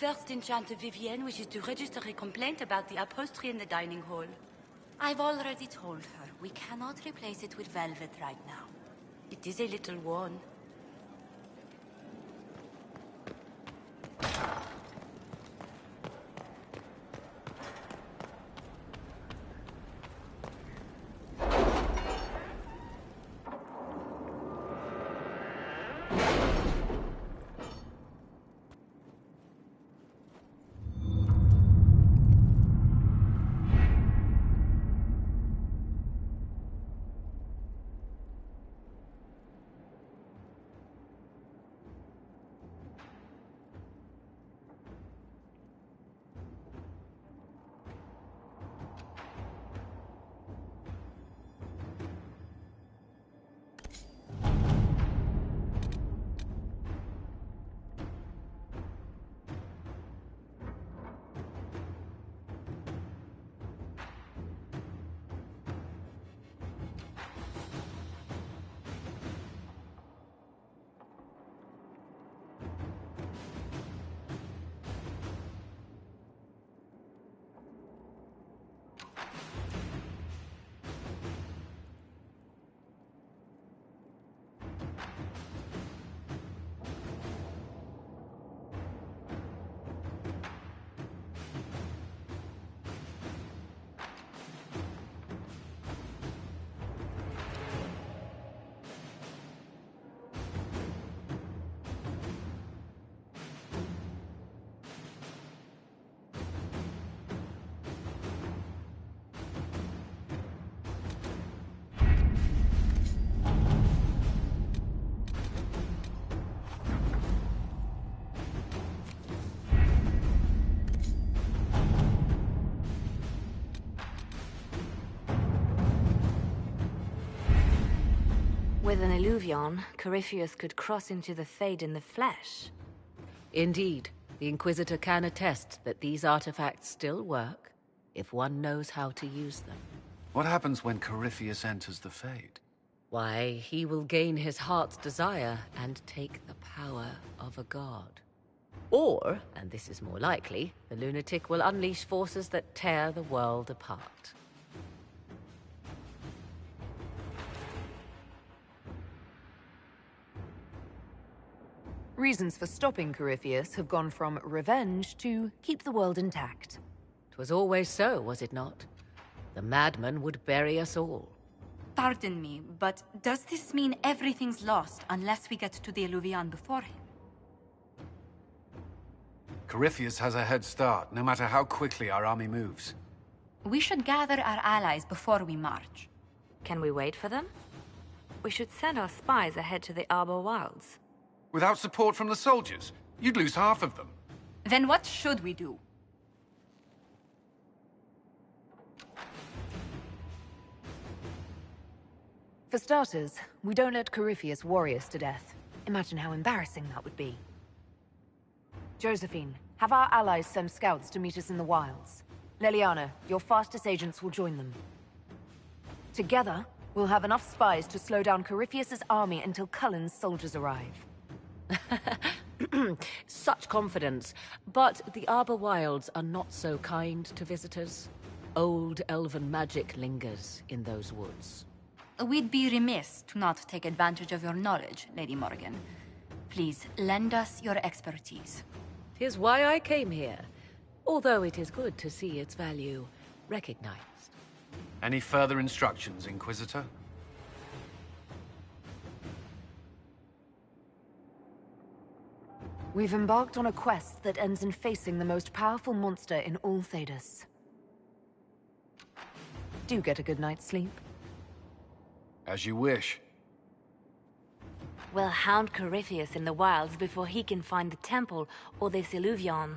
first enchanter Vivienne wishes to register a complaint about the upholstery in the dining hall. I've already told her we cannot replace it with velvet right now. It is a little worn. With an illuvion, Corypheus could cross into the Fade in the flesh. Indeed, the Inquisitor can attest that these artifacts still work, if one knows how to use them. What happens when Corypheus enters the Fade? Why, he will gain his heart's desire and take the power of a god. Or, and this is more likely, the lunatic will unleash forces that tear the world apart. Reasons for stopping Corypheus have gone from revenge to keep the world intact. 'Twas always so, was it not? The madman would bury us all. Pardon me, but does this mean everything's lost unless we get to the Illuvian before him? Corypheus has a head start, no matter how quickly our army moves. We should gather our allies before we march. Can we wait for them? We should send our spies ahead to the Arbor Wilds. Without support from the soldiers, you'd lose half of them. Then what should we do? For starters, we don't let Corypheus worry us to death. Imagine how embarrassing that would be. Josephine, have our allies send scouts to meet us in the wilds. Leliana, your fastest agents will join them. Together, we'll have enough spies to slow down Corypheus's army until Cullen's soldiers arrive. Such confidence. But the Arbor Wilds are not so kind to visitors. Old elven magic lingers in those woods. We'd be remiss to not take advantage of your knowledge, Lady Morgan. Please, lend us your expertise. 'Tis why I came here, although it is good to see its value recognized. Any further instructions, Inquisitor? We've embarked on a quest that ends in facing the most powerful monster in all Thedas. Do get a good night's sleep. As you wish. We'll hound Corypheus in the wilds before he can find the temple or this Illuvion.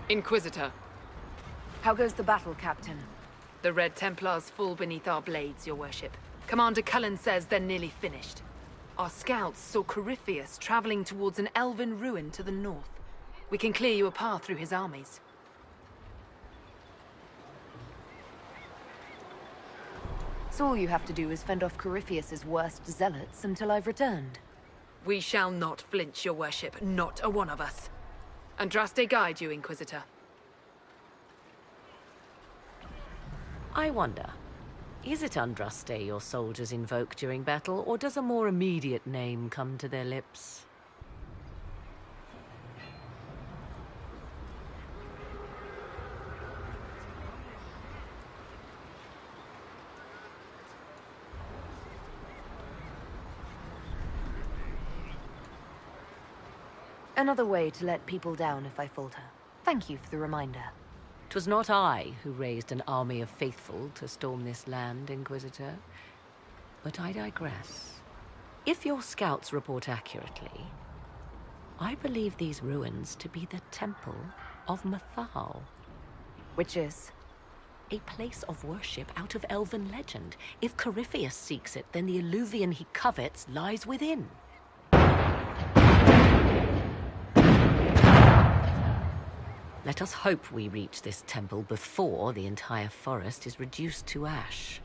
Inquisitor. How goes the battle, Captain? The Red Templars fall beneath our blades, your worship. Commander Cullen says they're nearly finished. Our scouts saw Corypheus traveling towards an elven ruin to the north. We can clear you a path through his armies. So all you have to do is fend off Corypheus's worst zealots until I've returned. We shall not flinch, your worship, not a one of us. Andraste guide you, Inquisitor. I wonder, is it Andraste your soldiers invoke during battle, or does a more immediate name come to their lips? Another way to let people down if I falter. Thank you for the reminder. 'Twas not I who raised an army of faithful to storm this land, Inquisitor. But I digress. If your scouts report accurately, I believe these ruins to be the Temple of Mathal. Which is? A place of worship out of elven legend. If Corypheus seeks it, then the alluvion he covets lies within. Let us hope we reach this temple before the entire forest is reduced to ash.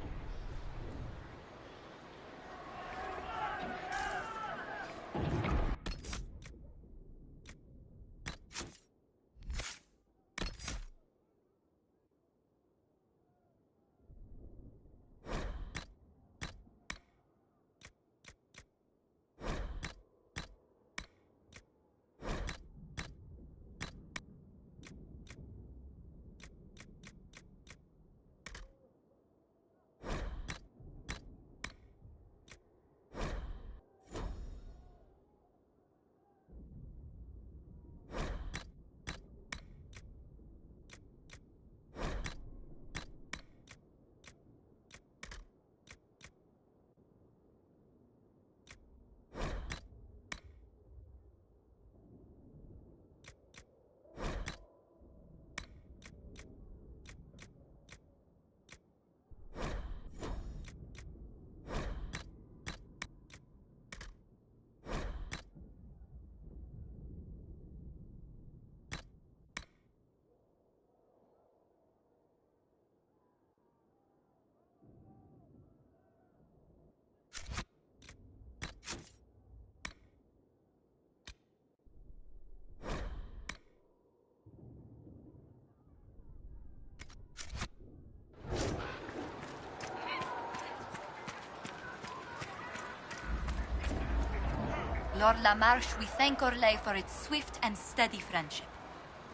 Lord Lamarche, we thank Orlais for its swift and steady friendship.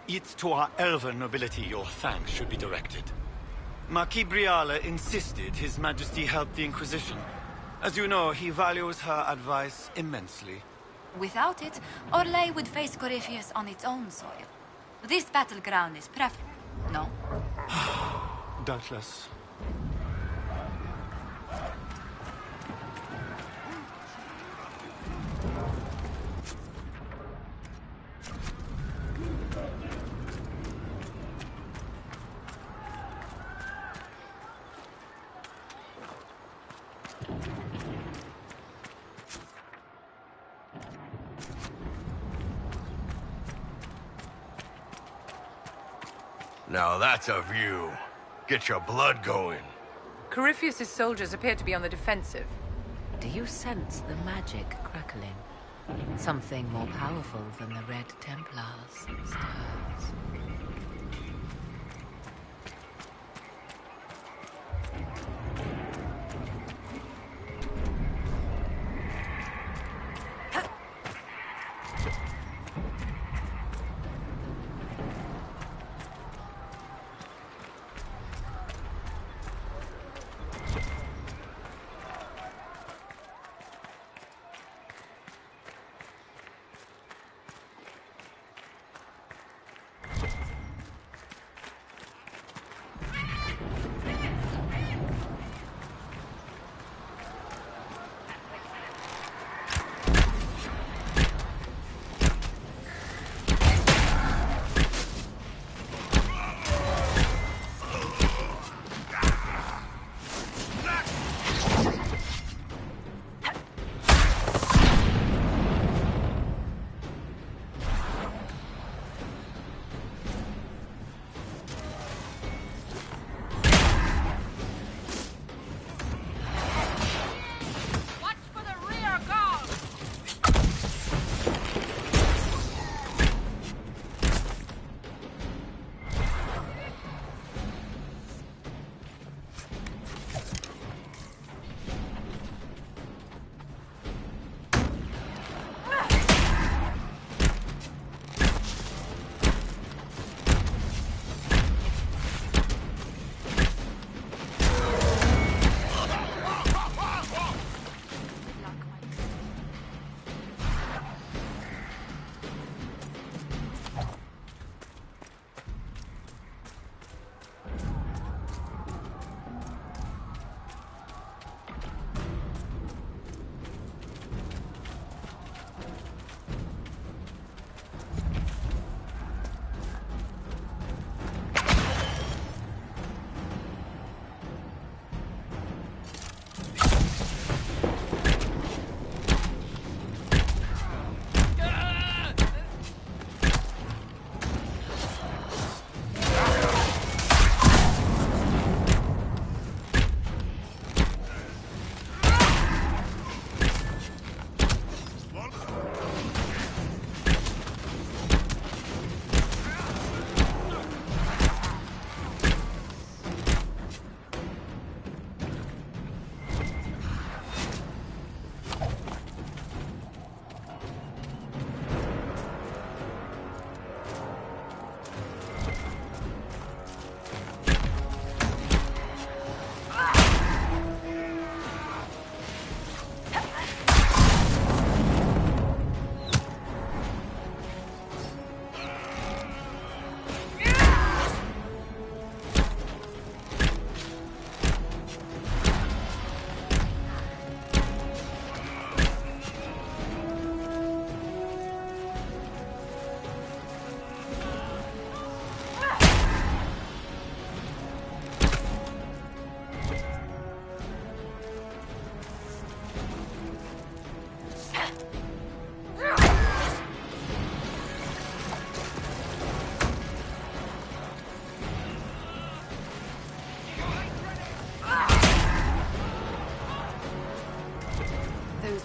It's to our elven nobility your thanks should be directed. Marquis Briala insisted His Majesty help the Inquisition. As you know, he values her advice immensely. Without it, Orlais would face Corypheus on its own soil. This battleground is preferable, no? Doubtless. Now that's a view. Get your blood going. Corypheus's soldiers appear to be on the defensive. Do you sense the magic crackling? Something more powerful than the Red Templars stirs.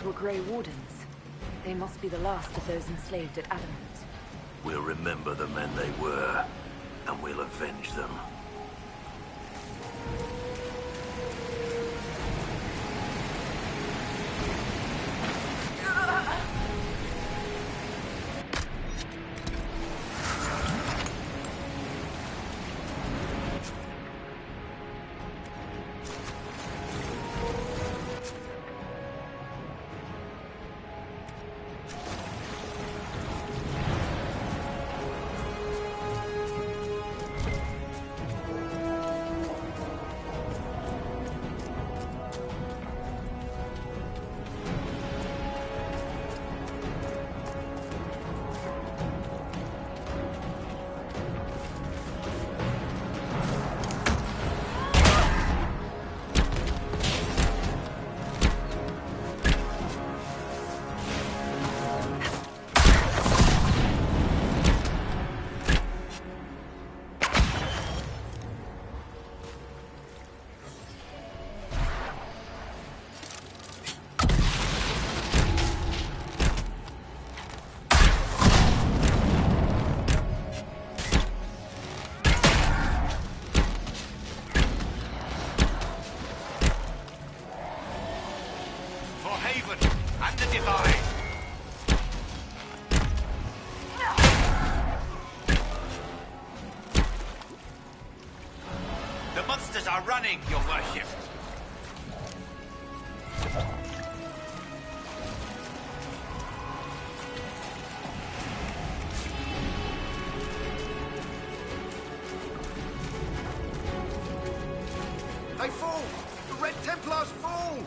were Grey Wardens. They must be the last of those enslaved at Adamant. We'll remember the men they were, and we'll avenge them. Running, your worship. They fall! The Red Templars fall!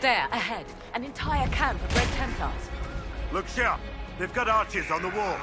There, ahead. An entire camp of Red Templars. Look sharp. They've got archers on the wall.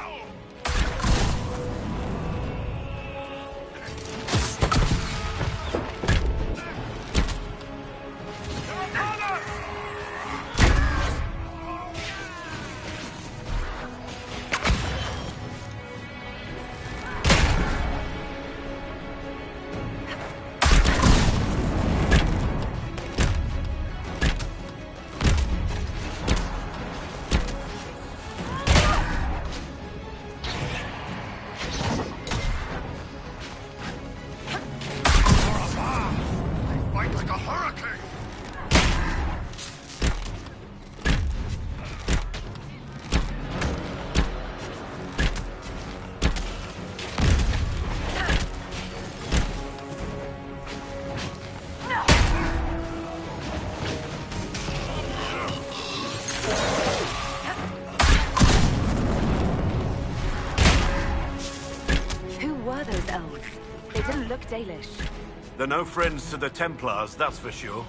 Dalish. They're no friends to the Templars, that's for sure.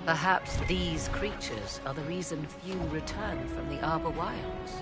Perhaps these creatures are the reason few return from the Arbor Wilds.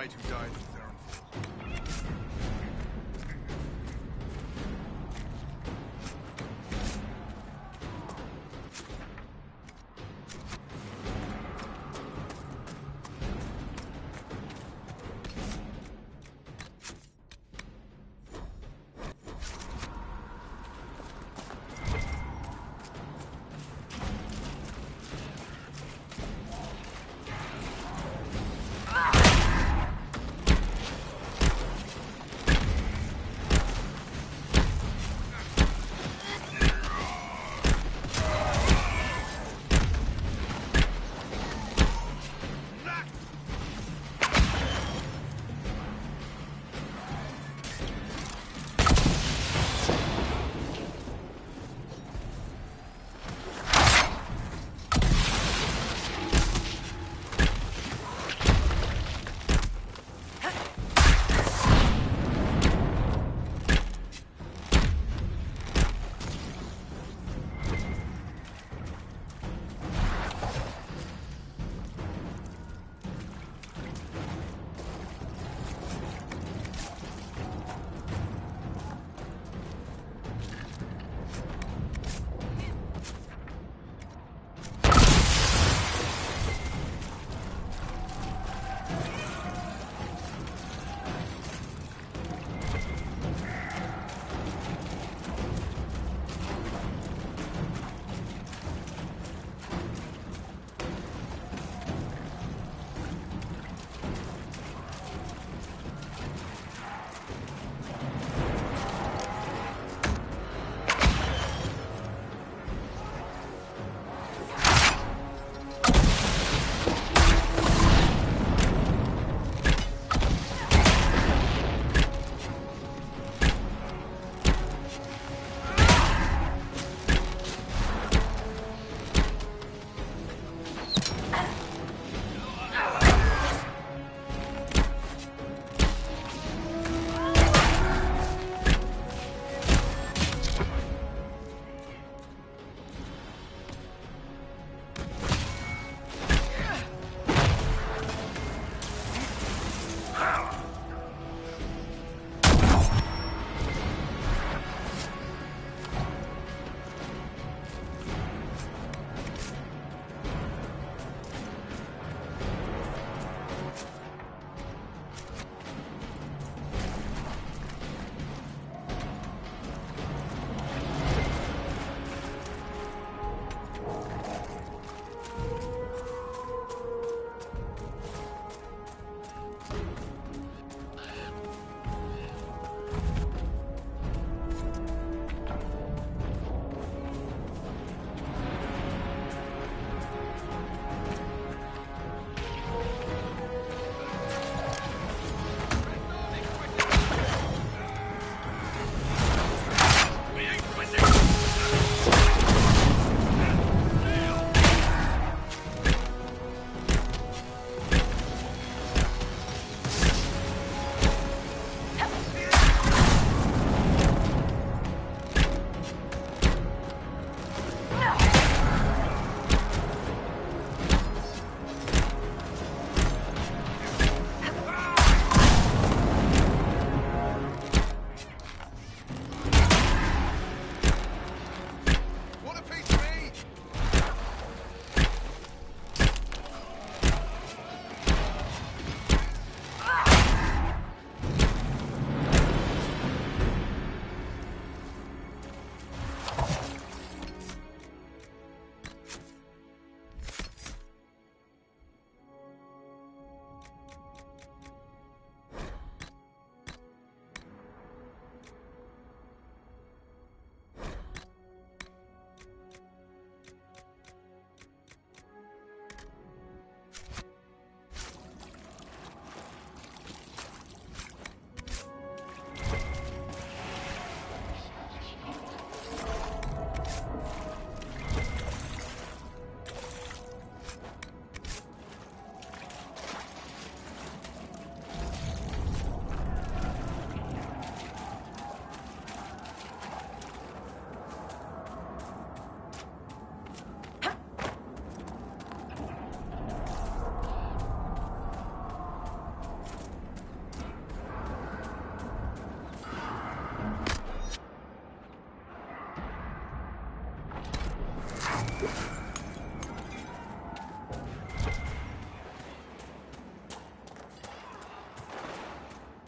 decide who died with their own.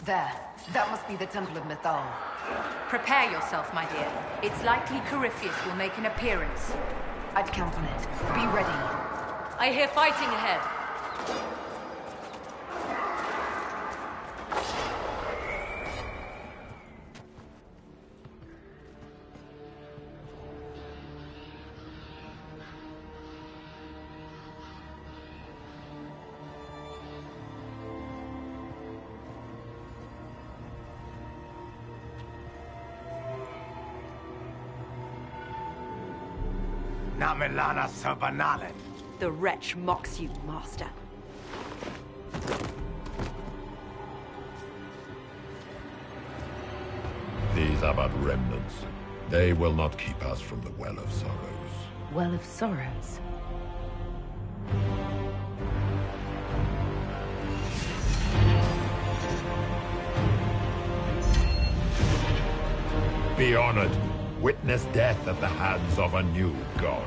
There. That must be the Temple of Mythal. Prepare yourself, my dear. It's likely Corypheus will make an appearance. I'd count on it. Be ready. I hear fighting ahead. Namelana Serbanale. The wretch mocks you, master. These are but remnants. They will not keep us from the Well of Sorrows. Well of Sorrows. Be honored. Witness death at the hands of a new god.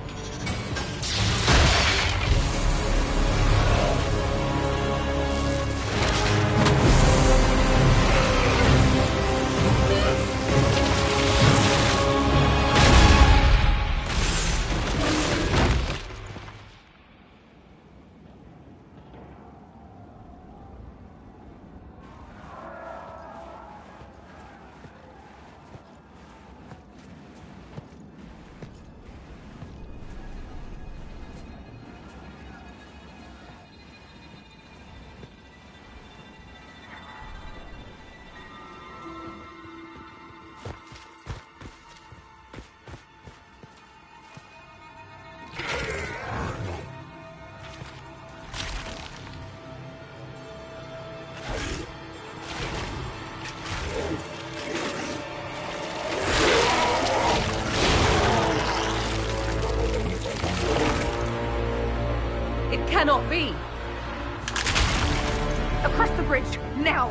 Cannot be! Across the bridge, now!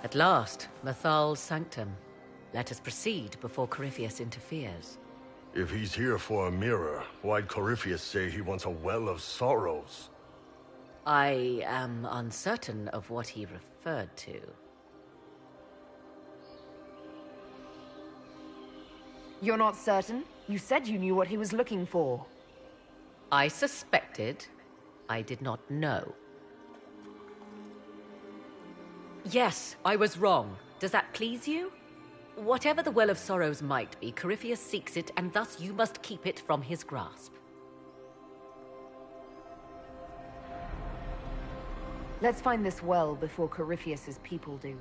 At last, Mythal's sanctum. Let us proceed before Corypheus interferes. If he's here for a mirror, why'd Corypheus say he wants a Well of Sorrows? I am uncertain of what he referred to. You're not certain? You said you knew what he was looking for. I suspected. I did not know. Yes, I was wrong. Does that please you? Whatever the Well of Sorrows might be, Corypheus seeks it, and thus you must keep it from his grasp. Let's find this well before Corypheus's people do.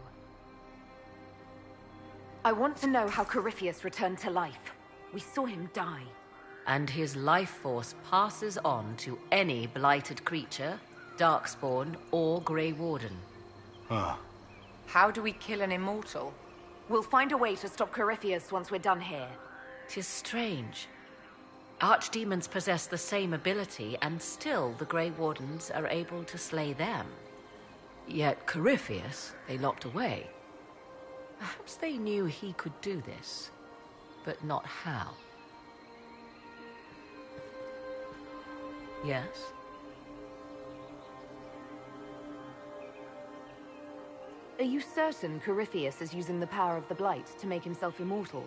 I want to know how Corypheus returned to life. We saw him die. And his life force passes on to any blighted creature, Darkspawn, or Grey Warden. Huh. How do we kill an immortal? We'll find a way to stop Corypheus once we're done here. 'Tis strange. Archdemons possess the same ability, and still the Grey Wardens are able to slay them. Yet Corypheus, they locked away. Perhaps they knew he could do this, but not how. Yes? Are you certain Corypheus is using the power of the Blight to make himself immortal?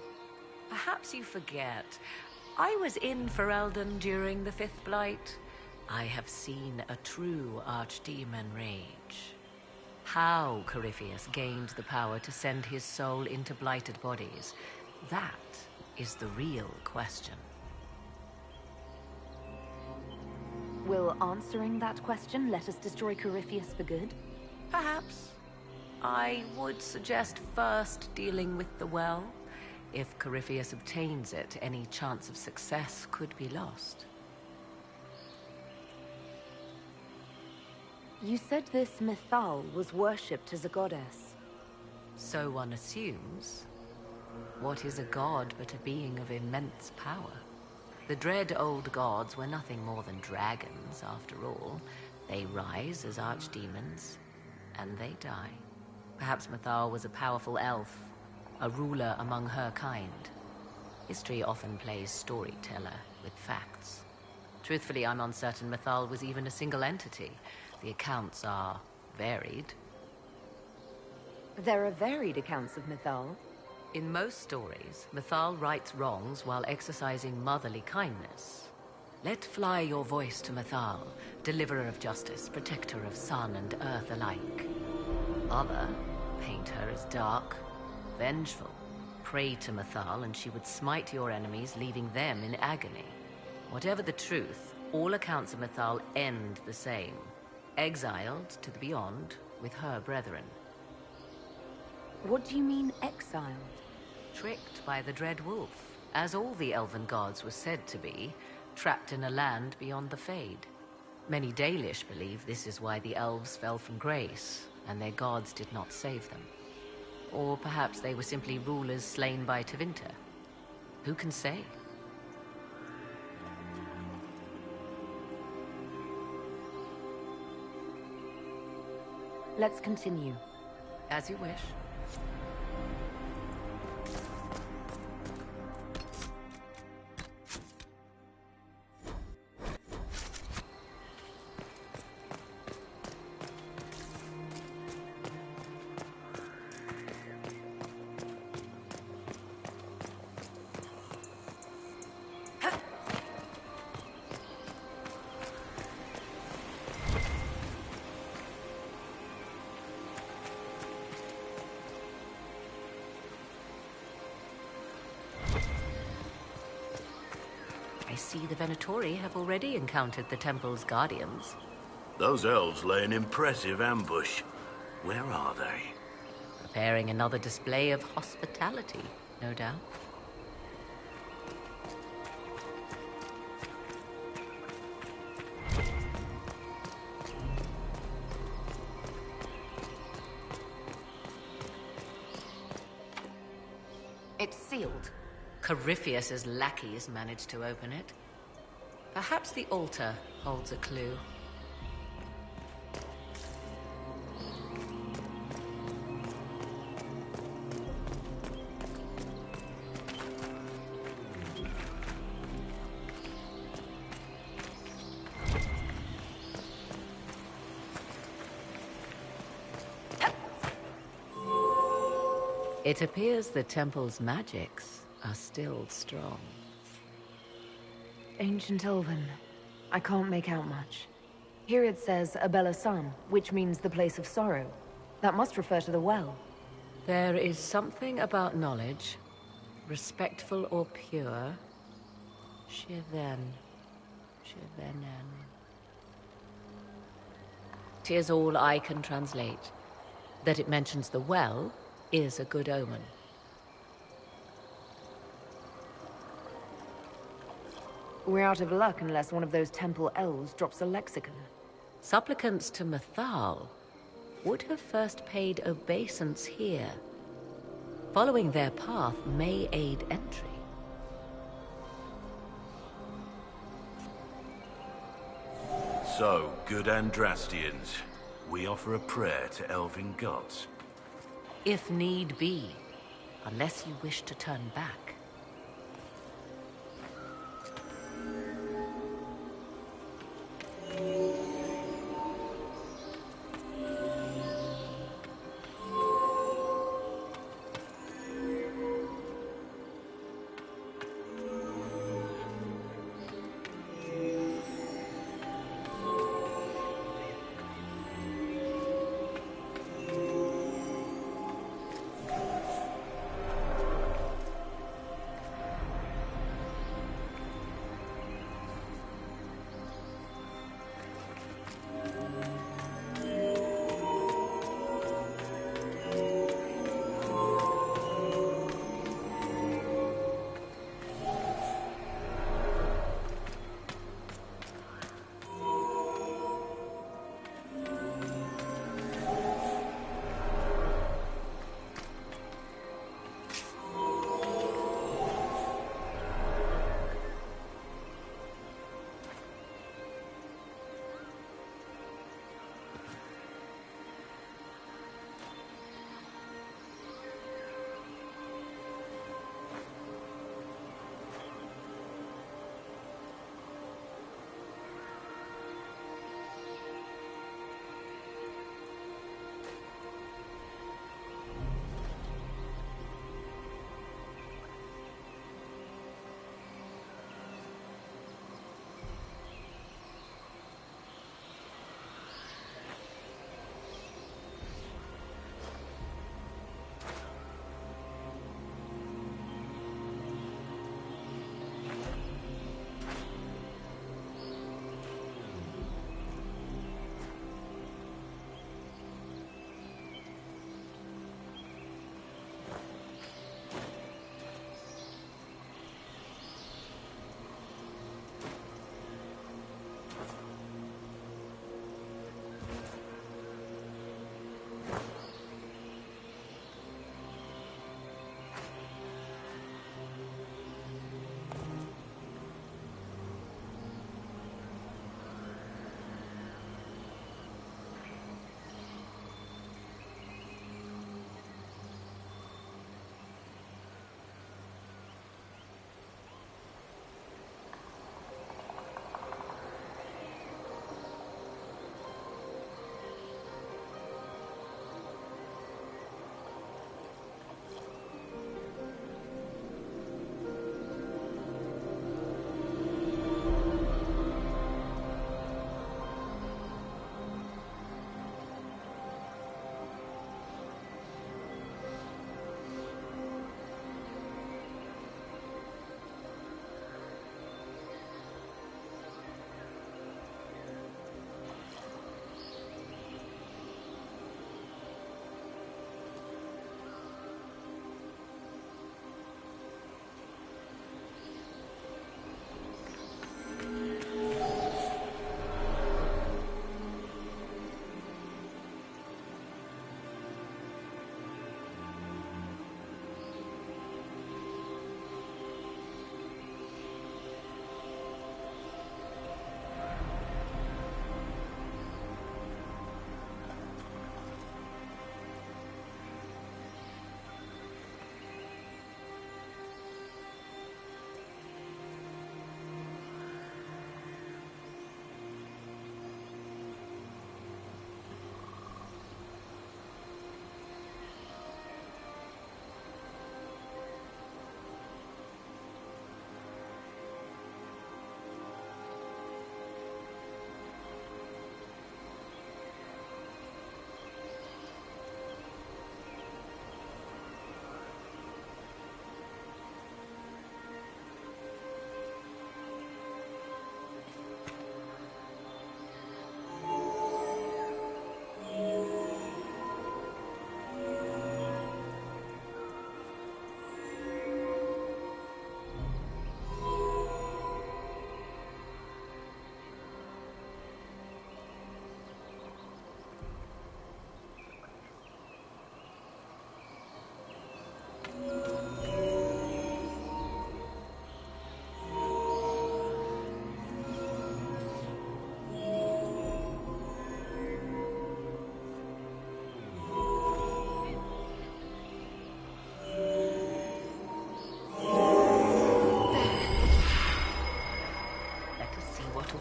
Perhaps you forget. I was in Ferelden during the Fifth Blight. I have seen a true archdemon rage. How Corypheus gained the power to send his soul into blighted bodies, that is the real question. Will answering that question let us destroy Corypheus for good? Perhaps. I would suggest first dealing with the well. If Corypheus obtains it, any chance of success could be lost. You said this Mythal was worshipped as a goddess. So one assumes. What is a god but a being of immense power? The dread old gods were nothing more than dragons, after all. They rise as archdemons, and they die. Perhaps Mythal was a powerful elf, a ruler among her kind. History often plays storyteller with facts. Truthfully, I'm uncertain Mythal was even a single entity. The accounts are varied. There are varied accounts of Mythal. In most stories, Mythal rights wrongs while exercising motherly kindness. Let fly your voice to Mythal, deliverer of justice, protector of sun and earth alike. Other paint her as dark, vengeful. Pray to Mythal and she would smite your enemies, leaving them in agony. Whatever the truth, all accounts of Mythal end the same. Exiled to the beyond with her brethren. What do you mean, exiled? Tricked by the Dread Wolf, as all the elven gods were said to be, trapped in a land beyond the Fade. Many Dalish believe this is why the elves fell from grace, and their gods did not save them. Or perhaps they were simply rulers slain by Tevinter. Who can say? Let's continue. As you wish. I see the Venatori have already encountered the temple's guardians. Those elves lay an impressive ambush. Where are they? Preparing another display of hospitality, no doubt. It's sealed. Corypheus's lackeys managed to open it. Perhaps the altar holds a clue. It appears the temple's magics are still strong. Ancient Elven. I can't make out much. Here it says Abella Sun, which means the place of sorrow. That must refer to the well. There is something about knowledge, respectful or pure. Shiven. Shivenen. 'Tis all I can translate. That it mentions the well is a good omen. We're out of luck unless one of those temple elves drops a lexicon. Supplicants to Mythal would have first paid obeisance here. Following their path may aid entry. So, good Andrastians, we offer a prayer to elven gods. If need be, unless you wish to turn back.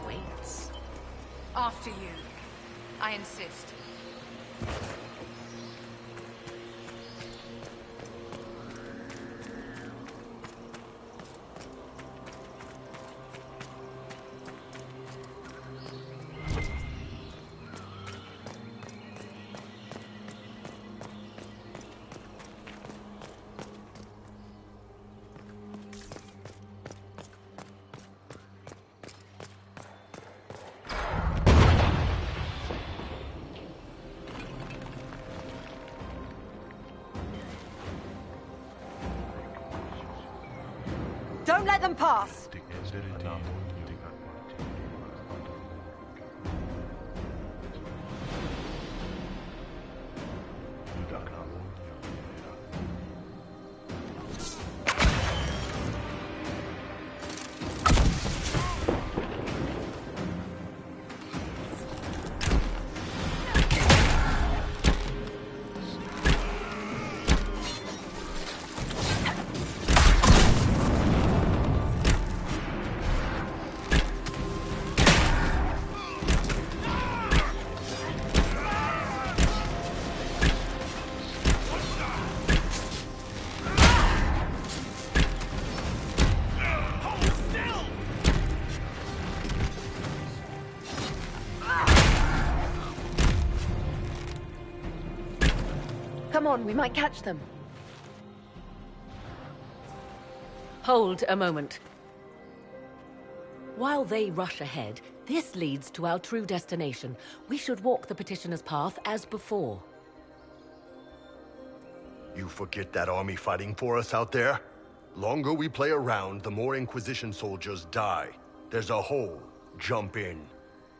awaits. After you. I insist. Don't let them pass! Come on, we might catch them. Hold a moment. While they rush ahead, this leads to our true destination. We should walk the petitioner's path as before. You forget that army fighting for us out there? Longer we play around, the more Inquisition soldiers die. There's a hole. Jump in.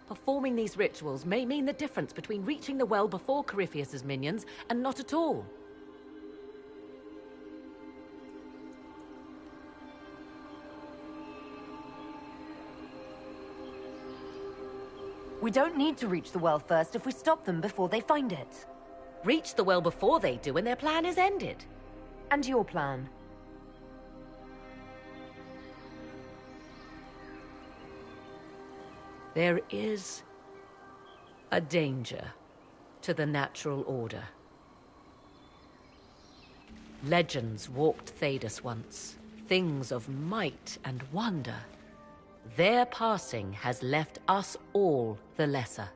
Performing these rituals may mean the difference between reaching the well before Corypheus's minions and not at all. We don't need to reach the well first if we stop them before they find it. Reach the well before they do and their plan is ended. And your plan? There is a danger to the natural order. Legends walked Thedas once, things of might and wonder. Their passing has left us all the lesser.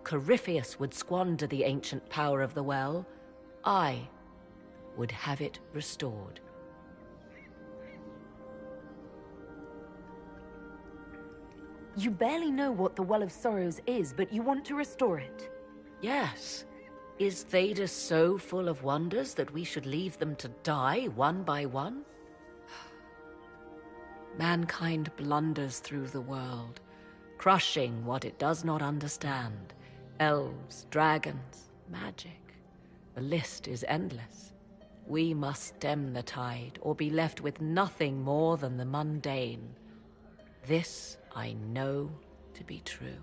Corypheus would squander the ancient power of the well. I would have it restored. You barely know what the Well of Sorrows is, but you want to restore it. Yes. Is Thedas so full of wonders that we should leave them to die one by one? Mankind blunders through the world, crushing what it does not understand. Elves, dragons, magic. The list is endless. We must stem the tide, or be left with nothing more than the mundane. This I know to be true.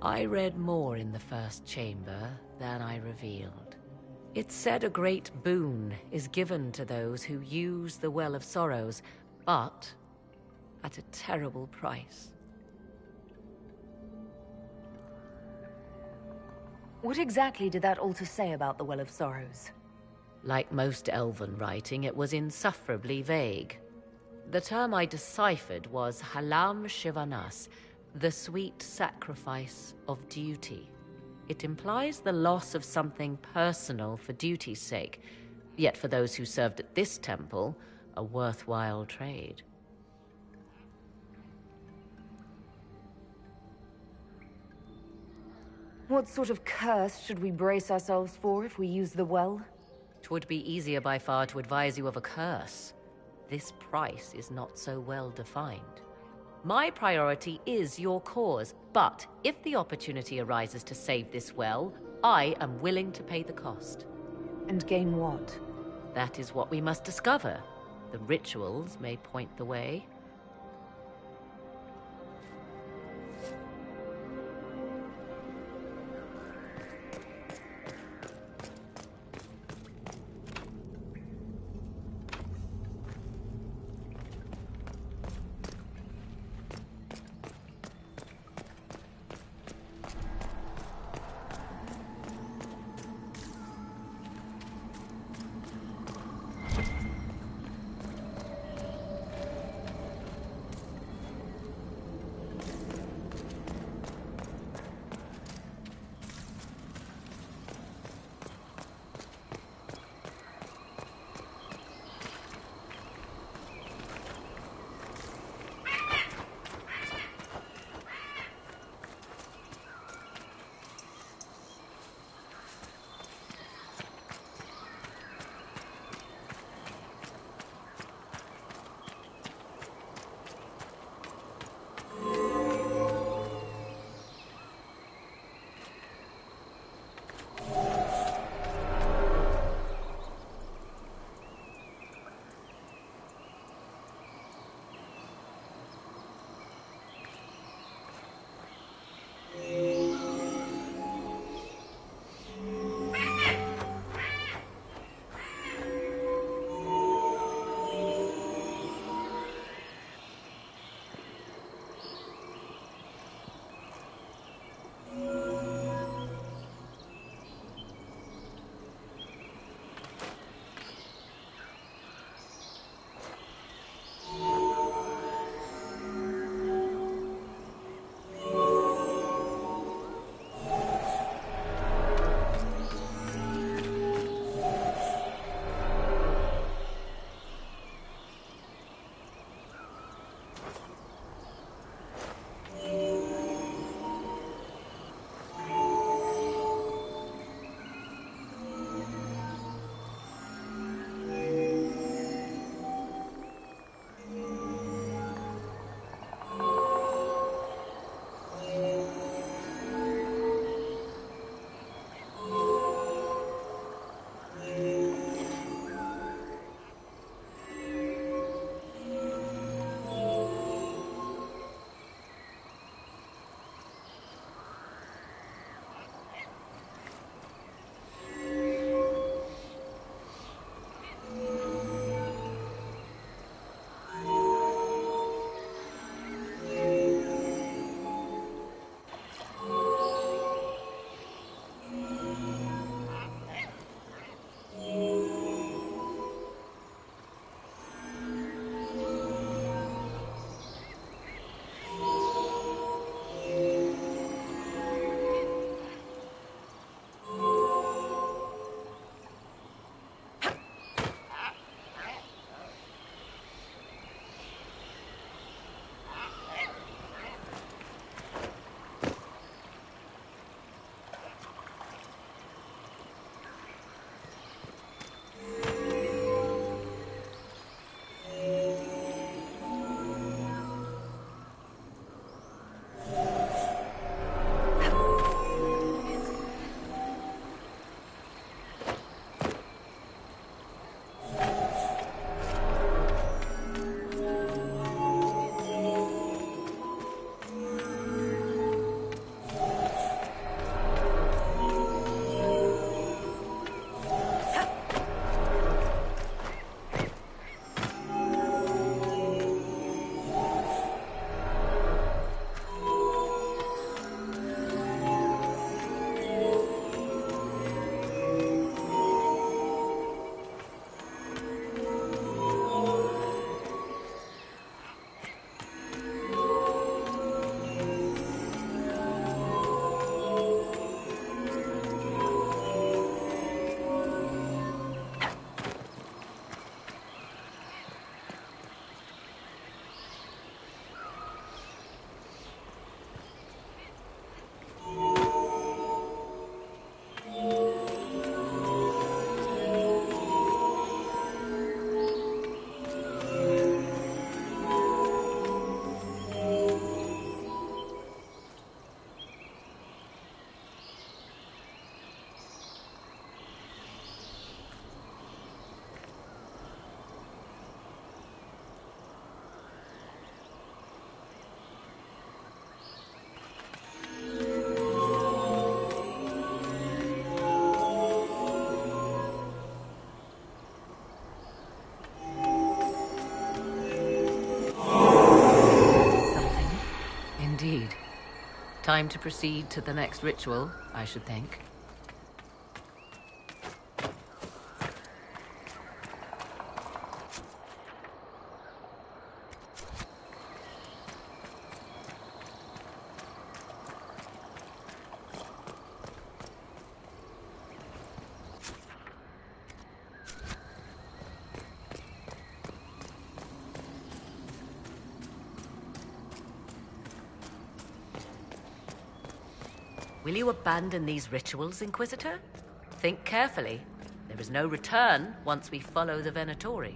I read more in the first chamber than I revealed. It said a great boon is given to those who use the Well of Sorrows, but at a terrible price. What exactly did that altar say about the Well of Sorrows? Like most elven writing, it was insufferably vague. The term I deciphered was Halam Shivanas, the sweet sacrifice of duty. It implies the loss of something personal for duty's sake, yet for those who served at this temple, a worthwhile trade. What sort of curse should we brace ourselves for if we use the well? 'Twould be easier by far to advise you of a curse. This price is not so well defined. My priority is your cause, but if the opportunity arises to save this well, I am willing to pay the cost. And gain what? That is what we must discover. The rituals may point the way. Time to proceed to the next ritual, I should think. Will you abandon these rituals, Inquisitor? Think carefully. There is no return once we follow the Venatori.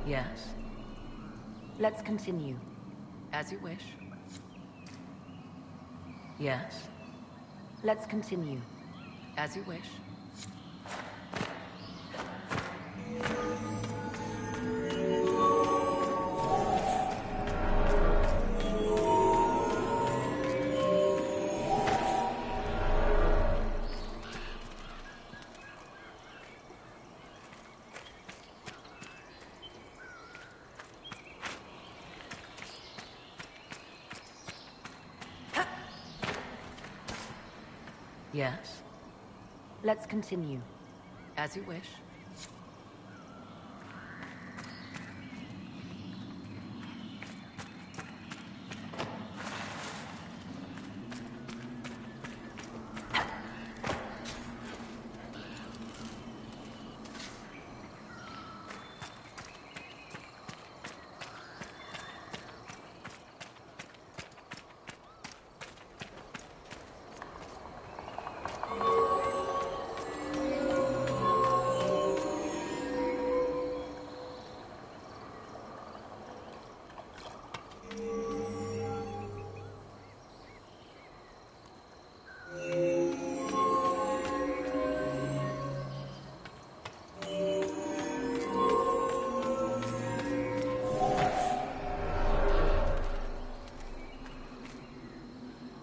Yes? Let's continue. As you wish. Yes? Let's continue. As you wish. Yes? Let's continue. As you wish.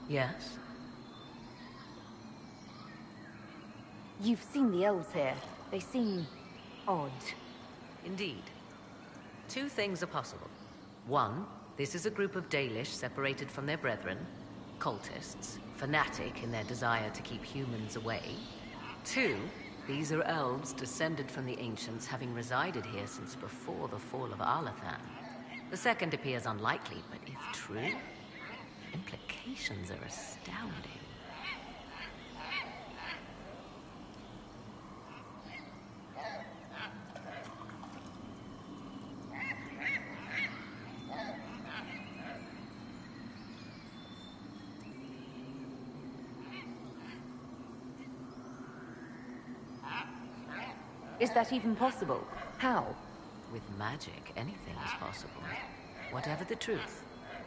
Yes? You've seen the elves here. They seem odd. Indeed. Two things are possible. One, this is a group of Dalish separated from their brethren, cultists, fanatic in their desire to keep humans away. Two, these are elves descended from the ancients, having resided here since before the fall of Arlathan. The second appears unlikely, but if true, the implications are astounding. Is that even possible? How? With magic, anything is possible. Whatever the truth,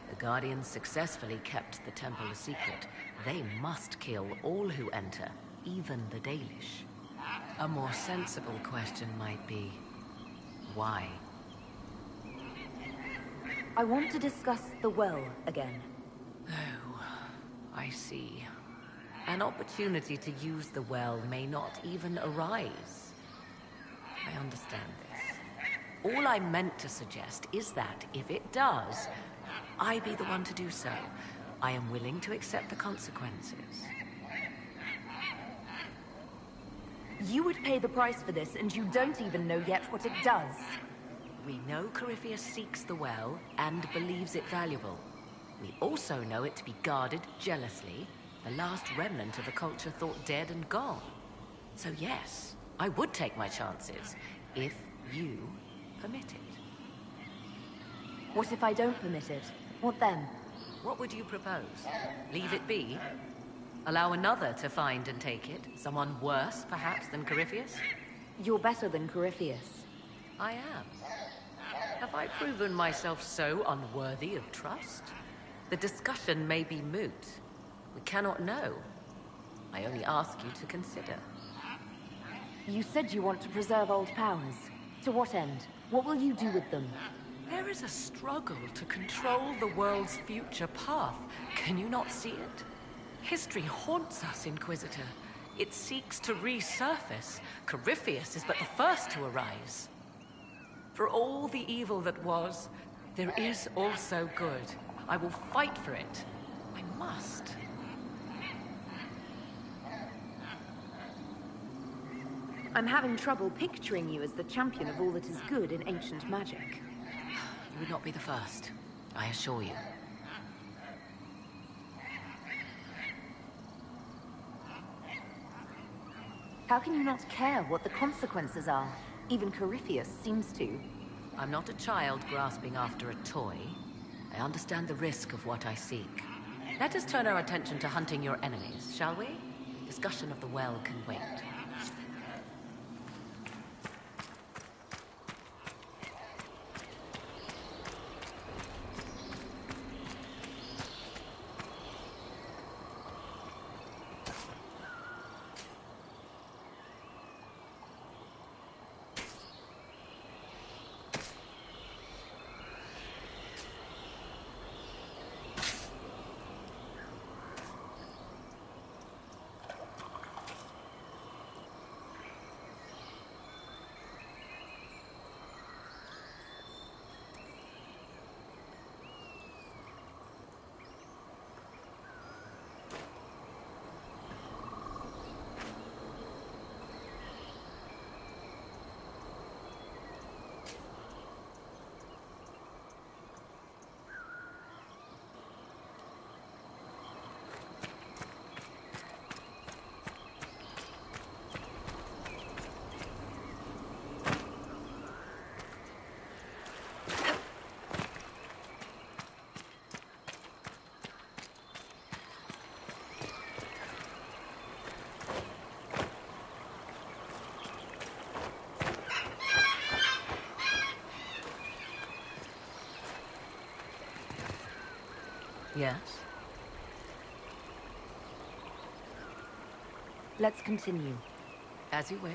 the Guardians successfully kept the temple a secret. They must kill all who enter, even the Dalish. A more sensible question might be, why? I want to discuss the well again. Oh, I see. An opportunity to use the well may not even arise. I understand this. All I meant to suggest is that, if it does, I be the one to do so. I am willing to accept the consequences. You would pay the price for this, and you don't even know yet what it does. We know Corypheus seeks the well and believes it valuable. We also know it to be guarded jealously, the last remnant of a culture thought dead and gone. So yes, I would take my chances, if you permit it. What if I don't permit it? What then? What would you propose? Leave it be? Allow another to find and take it? Someone worse, perhaps, than Corypheus? You're better than Corypheus. I am. Have I proven myself so unworthy of trust? The discussion may be moot. We cannot know. I only ask you to consider. You said you want to preserve old powers. To what end? What will you do with them? There is a struggle to control the world's future path. Can you not see it? History haunts us, Inquisitor. It seeks to resurface. Corypheus is but the first to arise. For all the evil that was, there is also good. I will fight for it. I must. I'm having trouble picturing you as the champion of all that is good in ancient magic. You would not be the first, I assure you. How can you not care what the consequences are? Even Corypheus seems to. I'm not a child grasping after a toy. I understand the risk of what I seek. Let us turn our attention to hunting your enemies, shall we? Discussion of the well can wait. Yes? Let's continue. As you wish.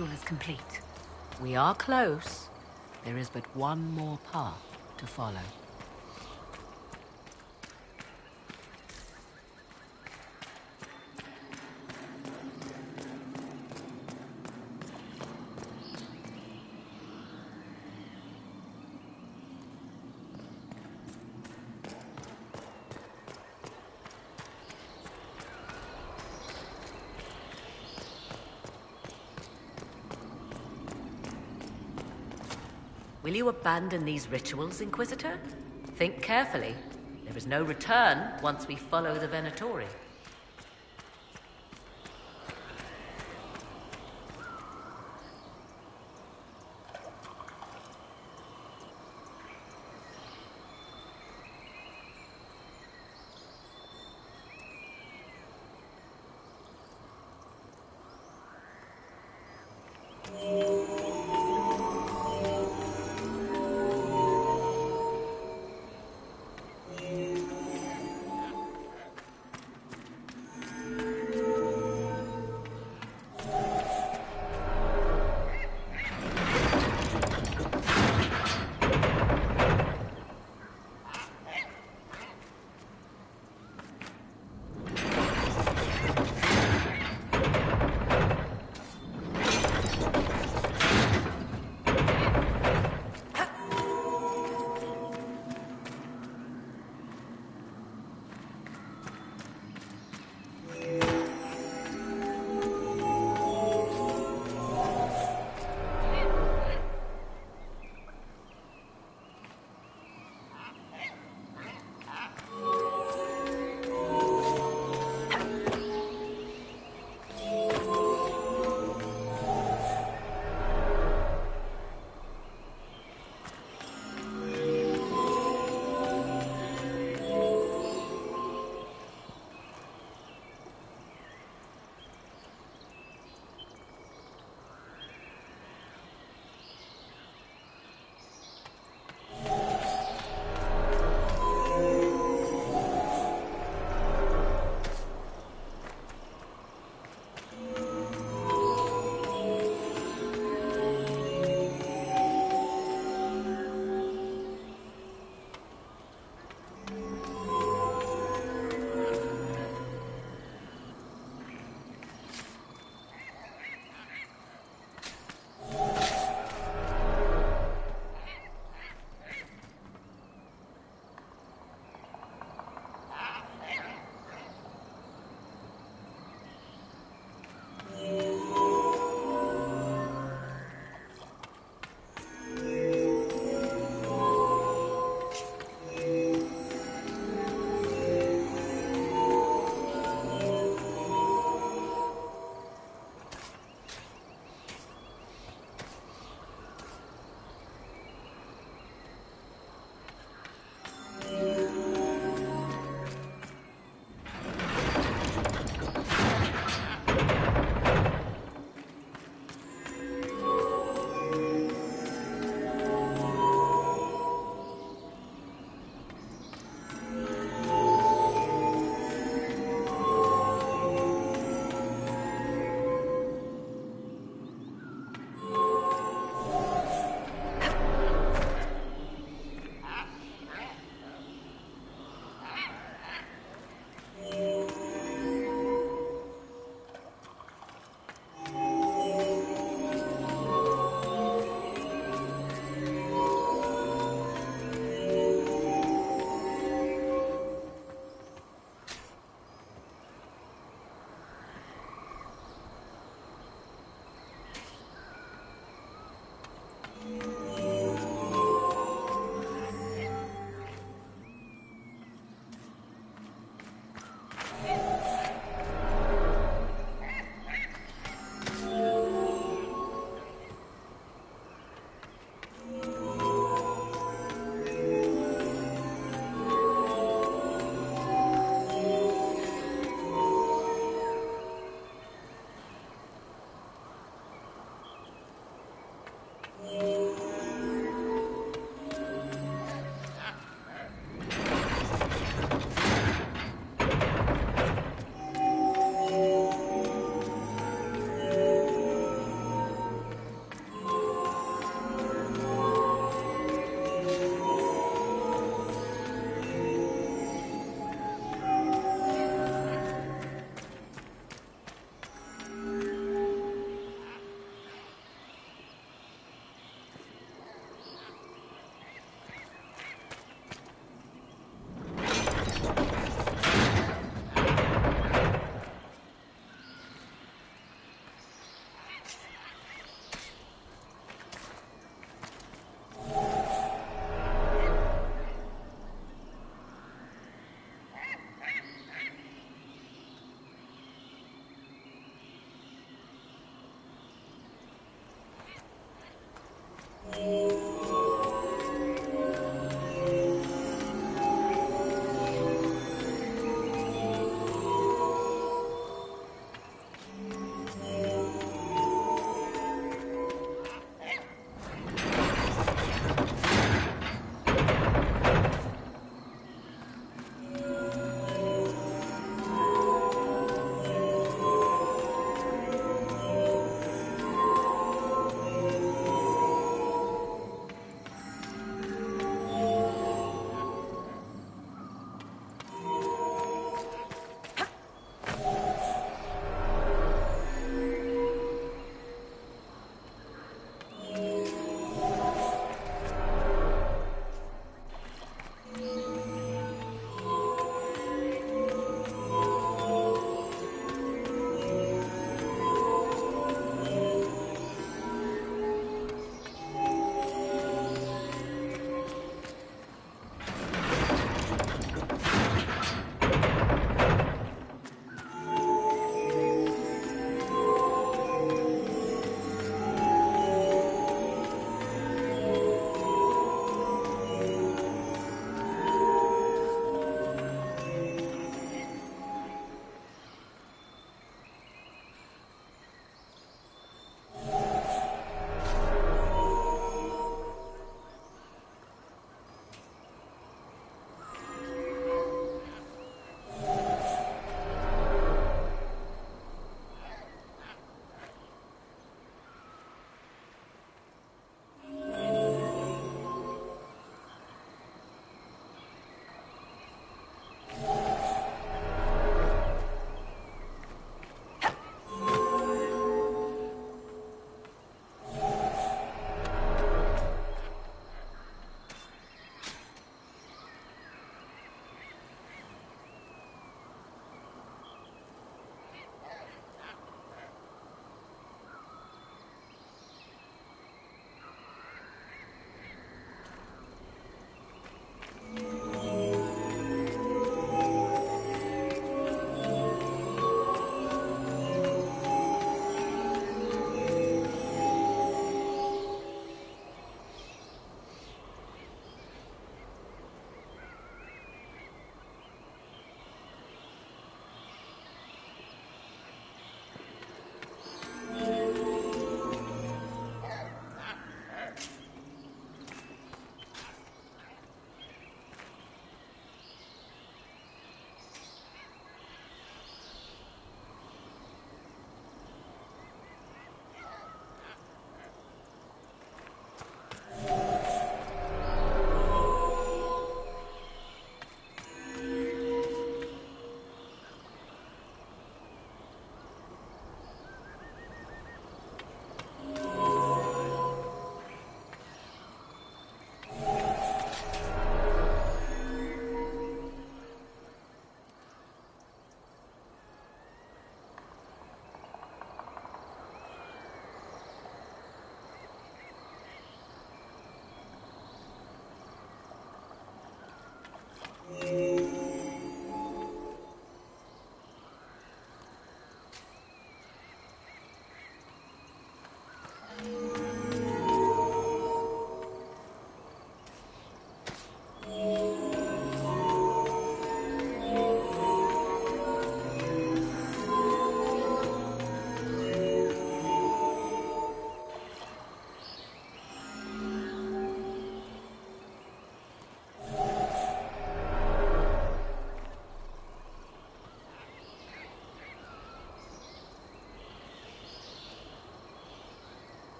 ritual is complete. We are close. There is but one more path to follow. Will you abandon these rituals, Inquisitor? Think carefully. There is no return once we follow the Venatori.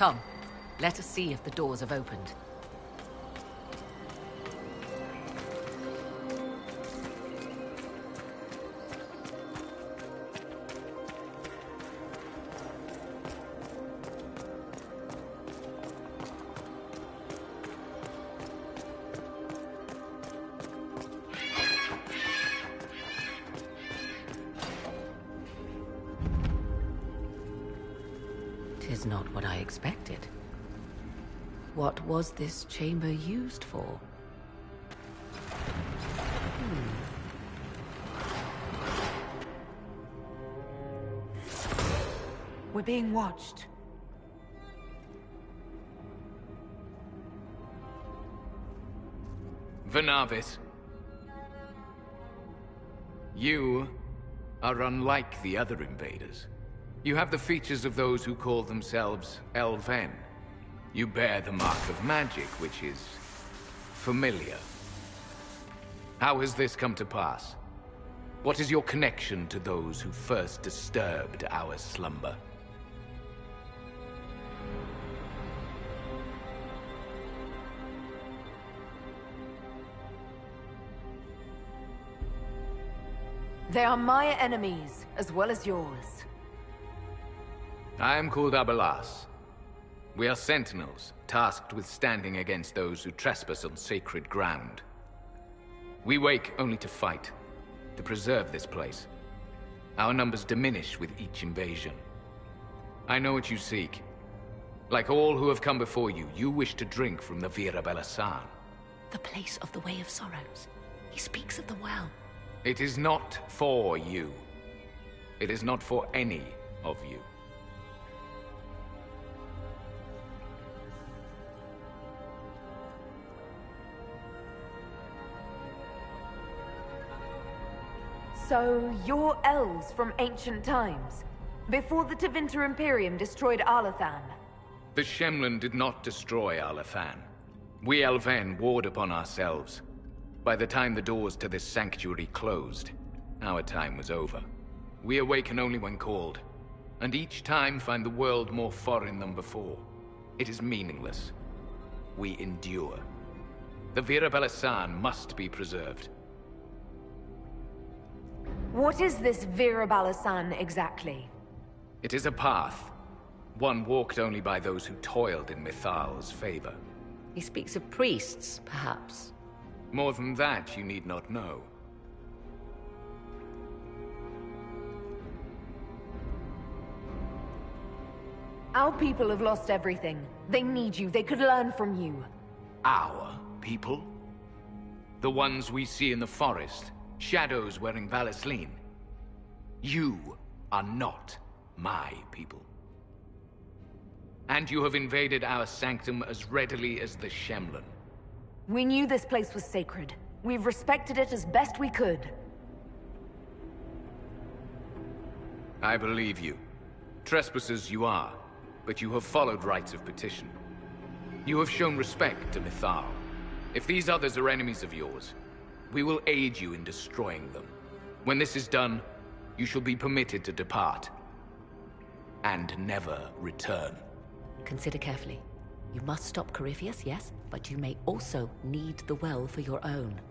Come, let us see if the doors have opened. Tis not what I expected. What was this chamber used for? We're being watched. Venavis. You are unlike the other invaders. You have the features of those who call themselves Elven. You bear the mark of magic, which is familiar. How has this come to pass? What is your connection to those who first disturbed our slumber? They are my enemies, as well as yours. I am called Abelas. We are sentinels, tasked with standing against those who trespass on sacred ground. We wake only to fight, to preserve this place. Our numbers diminish with each invasion. I know what you seek. Like all who have come before you, you wish to drink from the Vira Belasan. The place of the Way of Sorrows. He speaks of the well. It is not for you. It is not for any of you. So, you're elves from ancient times, before the Tevinter Imperium destroyed Arlathan. The Shemlin did not destroy Arlathan. We Elven warred upon ourselves. By the time the doors to this sanctuary closed, our time was over. We awaken only when called, and each time find the world more foreign than before. It is meaningless. We endure. The Vira Belasan must be preserved. What is this Vira Belasan exactly? It is a path. One walked only by those who toiled in Mithal's favor. He speaks of priests, perhaps. More than that, you need not know. Our people have lost everything. They need you. They could learn from you. Our people? The ones we see in the forest, shadows wearing Valisleen. You are not my people. And you have invaded our sanctum as readily as the Shemlin. We knew this place was sacred. We've respected it as best we could. I believe you. Trespassers you are, but you have followed rites of petition. You have shown respect to Mithal. If these others are enemies of yours, we will aid you in destroying them. When this is done, you shall be permitted to depart. And never return. Consider carefully. You must stop Corypheus, yes, but you may also need the well for your own.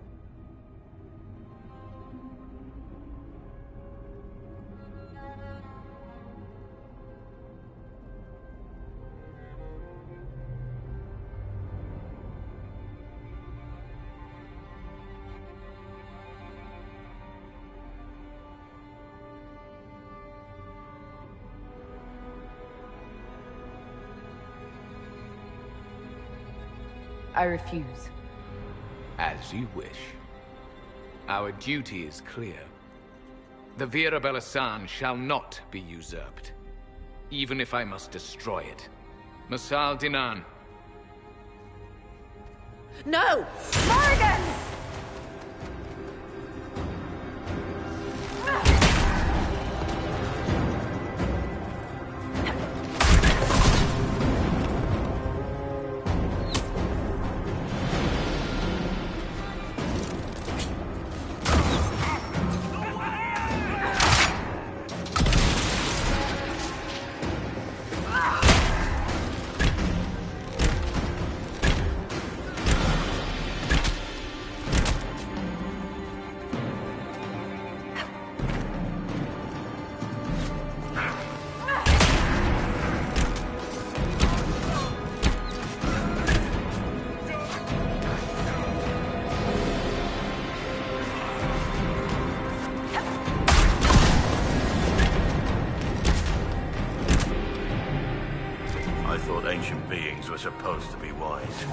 I refuse. As you wish. Our duty is clear. The Vira Belasan shall not be usurped, even if I must destroy it. Masal Dinan. No! Morrigan! beings were supposed to be wise.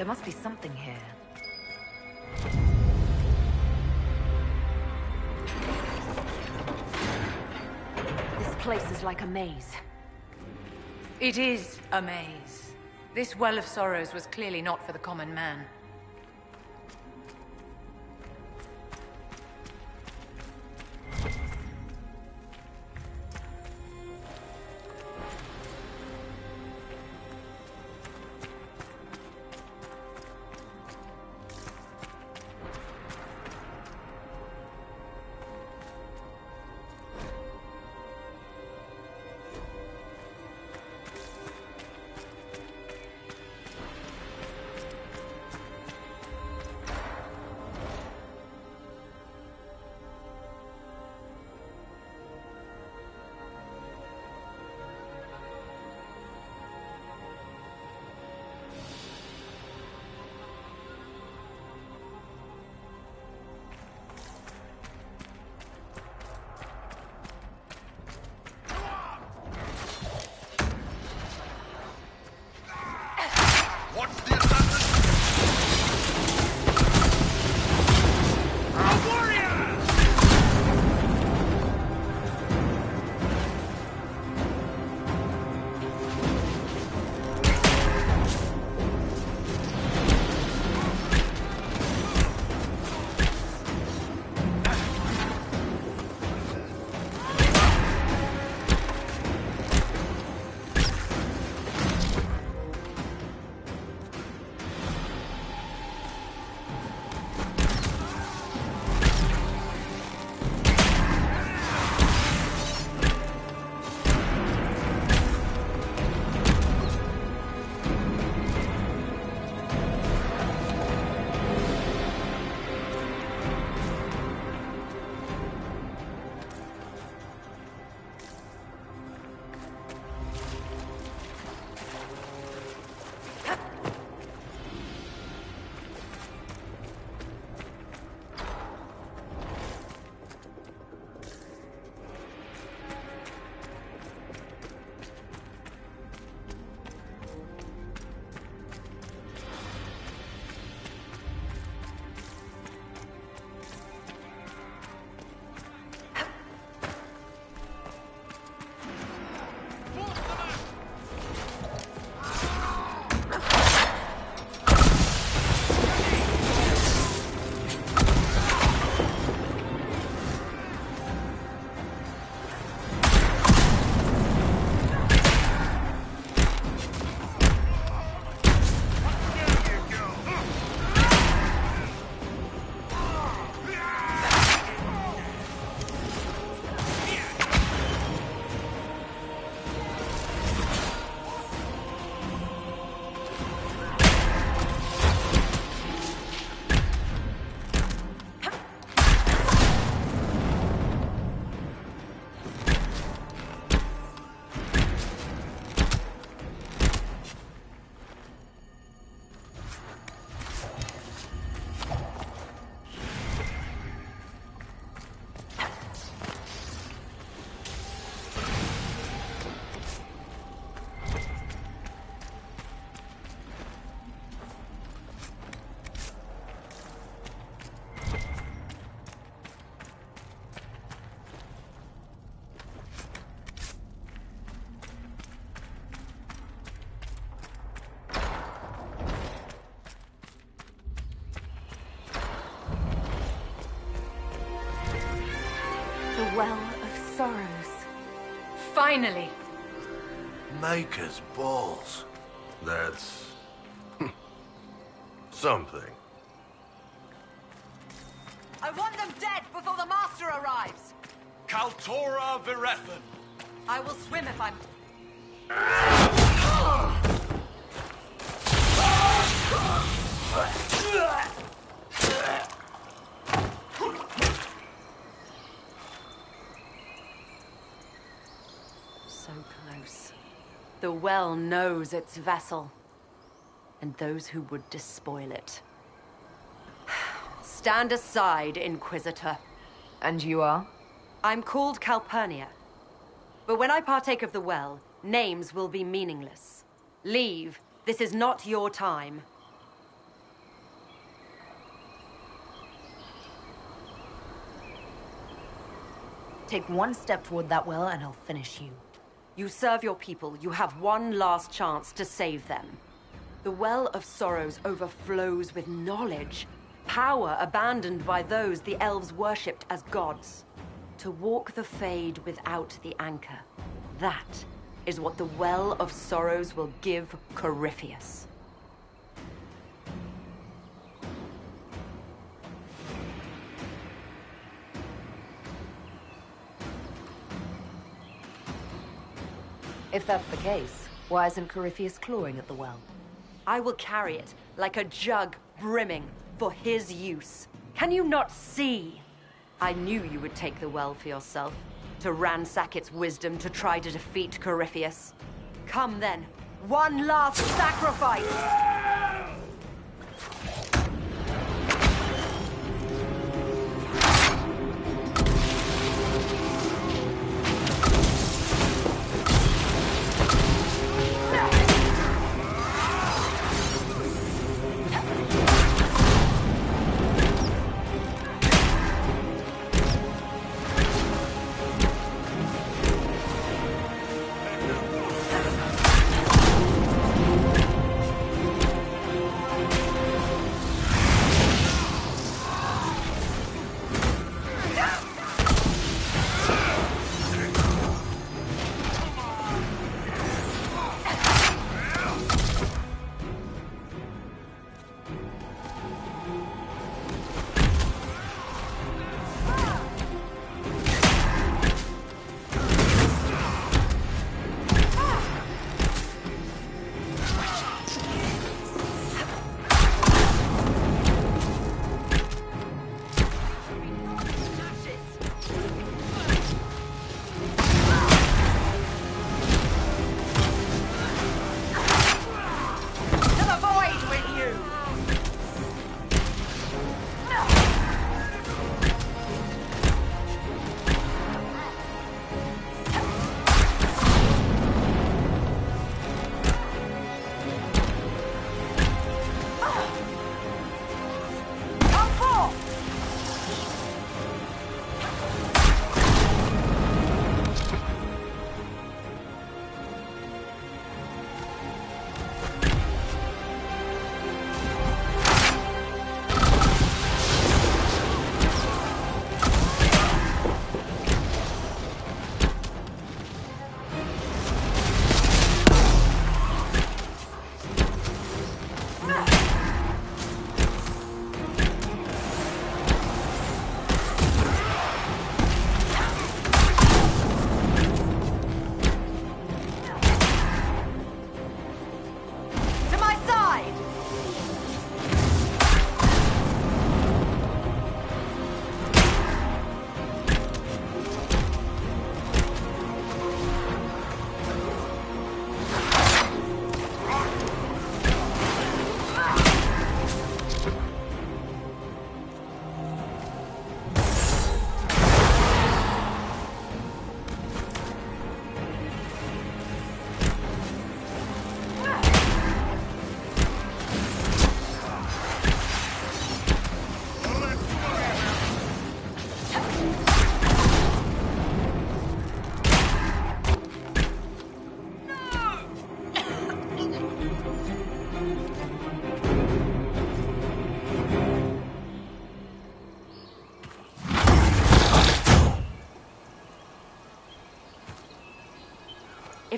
There must be something here. This place is like a maze. It is a maze. This Well of Sorrows was clearly not for the common man. Well of Sorrows. Finally! Maker's balls. That's... something. I want them dead before the Master arrives! Kaltora Virethan. I will swim if I'm... So close. The well knows its vessel, and those who would despoil it. Stand aside, Inquisitor. And you are? I'm called Calpurnia. But when I partake of the well, names will be meaningless. Leave. This is not your time. Take one step toward that well and I'll finish you. You serve your people. You have one last chance to save them. The Well of Sorrows overflows with knowledge. Power abandoned by those the elves worshipped as gods. To walk the Fade without the anchor. That is what the Well of Sorrows will give Corypheus. If that's the case, why isn't Corypheus clawing at the well? I will carry it like a jug brimming for his use. Can you not see? I knew you would take the well for yourself, to ransack its wisdom to try to defeat Corypheus. Come then, one last sacrifice!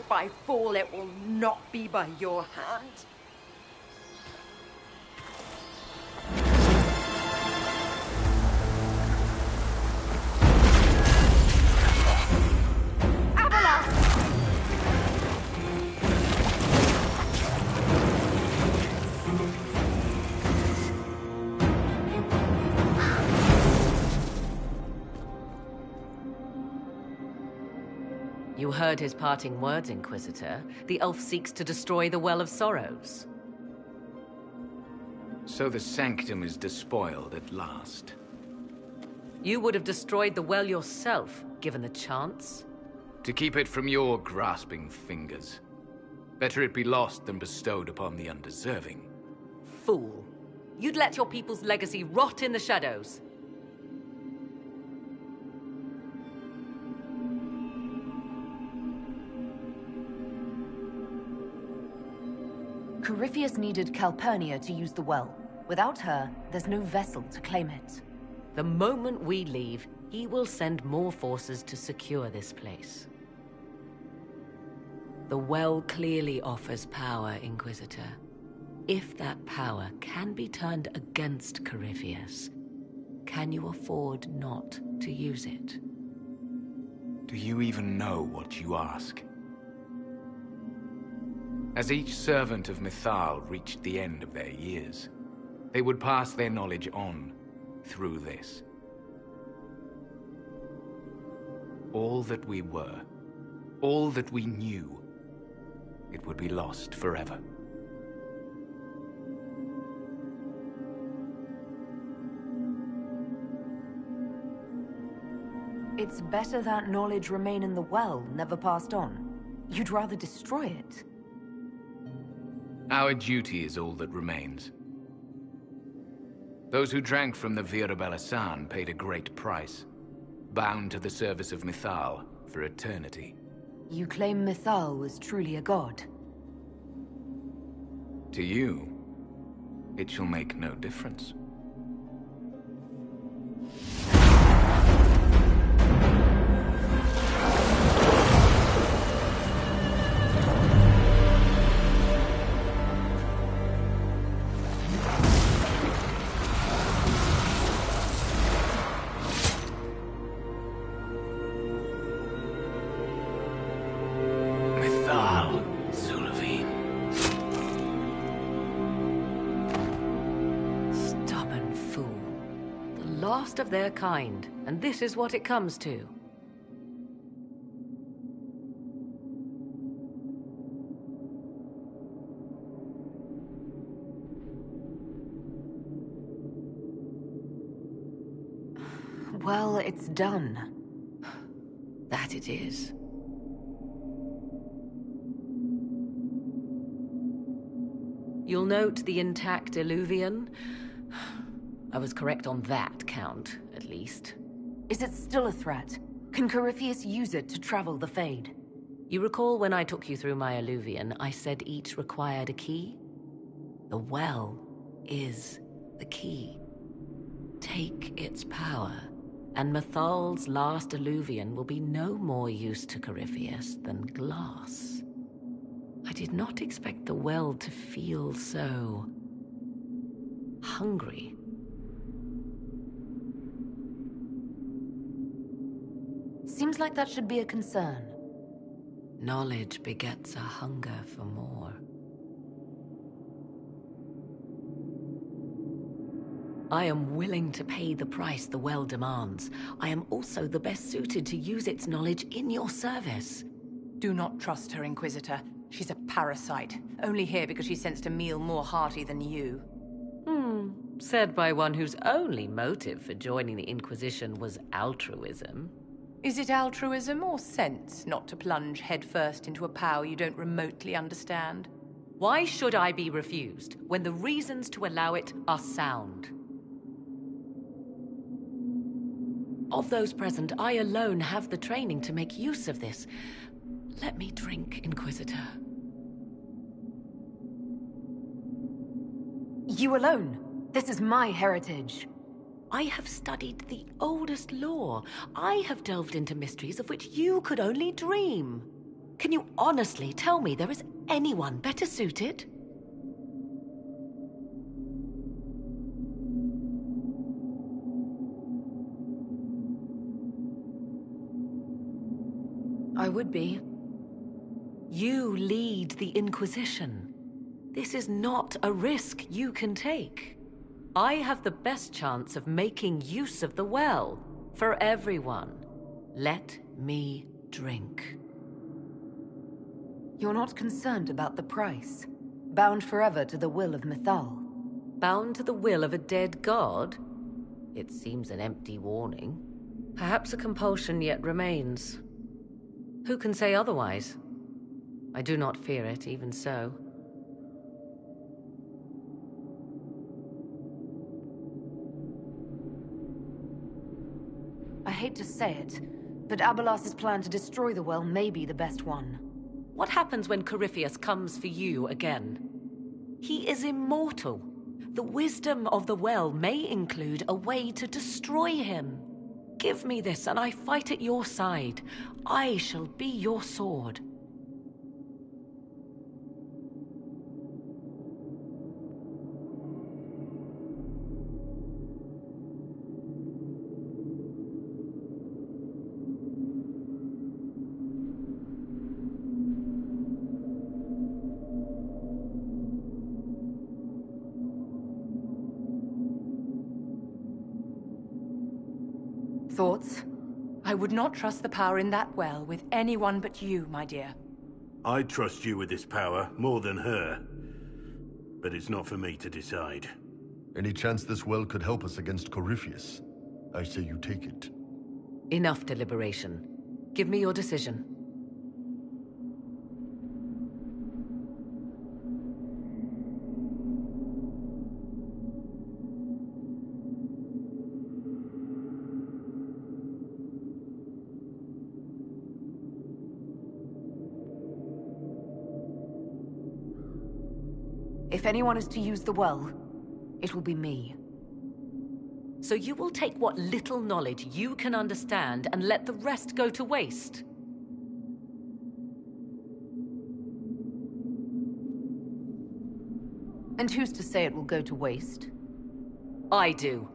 if I fall, it will not be by your hand. You heard his parting words, Inquisitor. The elf seeks to destroy the Well of Sorrows. So the Sanctum is despoiled at last. You would have destroyed the well yourself, given the chance. To keep it from your grasping fingers. Better it be lost than bestowed upon the undeserving. Fool. You'd let your people's legacy rot in the shadows. Corypheus needed Calpurnia to use the well. Without her, there's no vessel to claim it. The moment we leave, he will send more forces to secure this place. The well clearly offers power, Inquisitor. If that power can be turned against Corypheus, can you afford not to use it? Do you even know what you ask? As each servant of Mythal reached the end of their years, they would pass their knowledge on through this. All that we were, all that we knew, it would be lost forever. It's better that knowledge remain in the well, never passed on. You'd rather destroy it. Our duty is all that remains. Those who drank from the Virabella paid a great price, bound to the service of Mythal for eternity. You claim Mythal was truly a god? To you, it shall make no difference. Last of their kind, and this is what it comes to. Well, it's done. That it is. You'll note the intact Illuvian. I was correct on that count, at least. Is it still a threat? Can Corypheus use it to travel the Fade? You recall when I took you through my Illuvian, I said each required a key? The well is the key. Take its power, and Mythal's last Illuvian will be no more use to Corypheus than glass. I did not expect the well to feel so hungry. Seems like that should be a concern. Knowledge begets a hunger for more. I am willing to pay the price the well demands. I am also the best suited to use its knowledge in your service. Do not trust her, Inquisitor. She's a parasite, only here because she sensed a meal more hearty than you. Said by one whose only motive for joining the Inquisition was altruism. Is it altruism or sense not to plunge headfirst into a power you don't remotely understand? Why should I be refused when the reasons to allow it are sound? Of those present, I alone have the training to make use of this. Let me drink, Inquisitor. You alone? This is my heritage. I have studied the oldest lore. I have delved into mysteries of which you could only dream. Can you honestly tell me there is anyone better suited? I would be. You lead the Inquisition. This is not a risk you can take. I have the best chance of making use of the well for everyone. Let me drink. You're not concerned about the price? Bound forever to the will of Mythal? Bound to the will of a dead god? It seems an empty warning. Perhaps a compulsion yet remains. Who can say otherwise? I do not fear it, even so. I hate to say it, but Abelas's plan to destroy the well may be the best one. What happens when Corypheus comes for you again? He is immortal. The wisdom of the well may include a way to destroy him. Give me this, and I fight at your side. I shall be your sword. Thoughts? I would not trust the power in that well with anyone but you, my dear. I trust you with this power more than her. But it's not for me to decide. Any chance this well could help us against Corypheus? I say you take it. Enough deliberation. Give me your decision. If anyone is to use the well, it will be me. So you will take what little knowledge you can understand and let the rest go to waste? And who's to say it will go to waste? I do.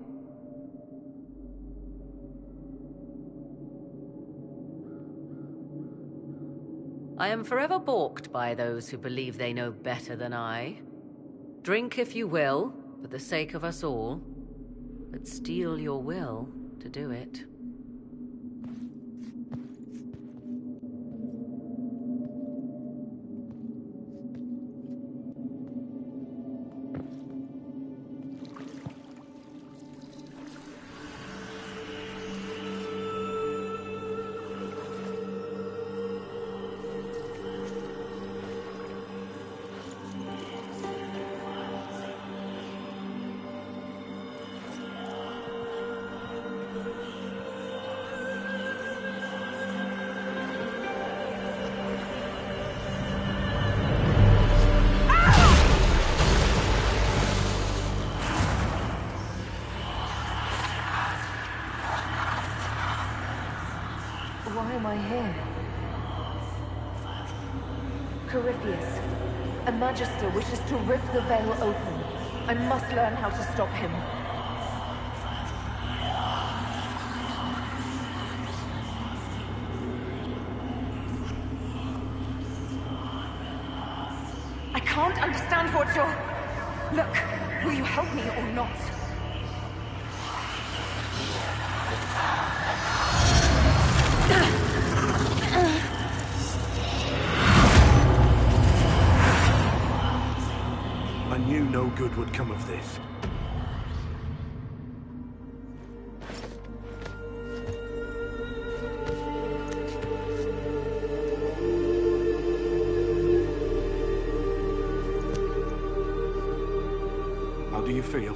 I am forever balked by those who believe they know better than I. Drink if you will, for the sake of us all, but steel your will to do it. Why am I here? Corypheus, a Magister wishes to rip the veil open. I must learn how to stop him. I can't understand what you're... Look, will you help me or not? I knew no good would come of this. How do you feel?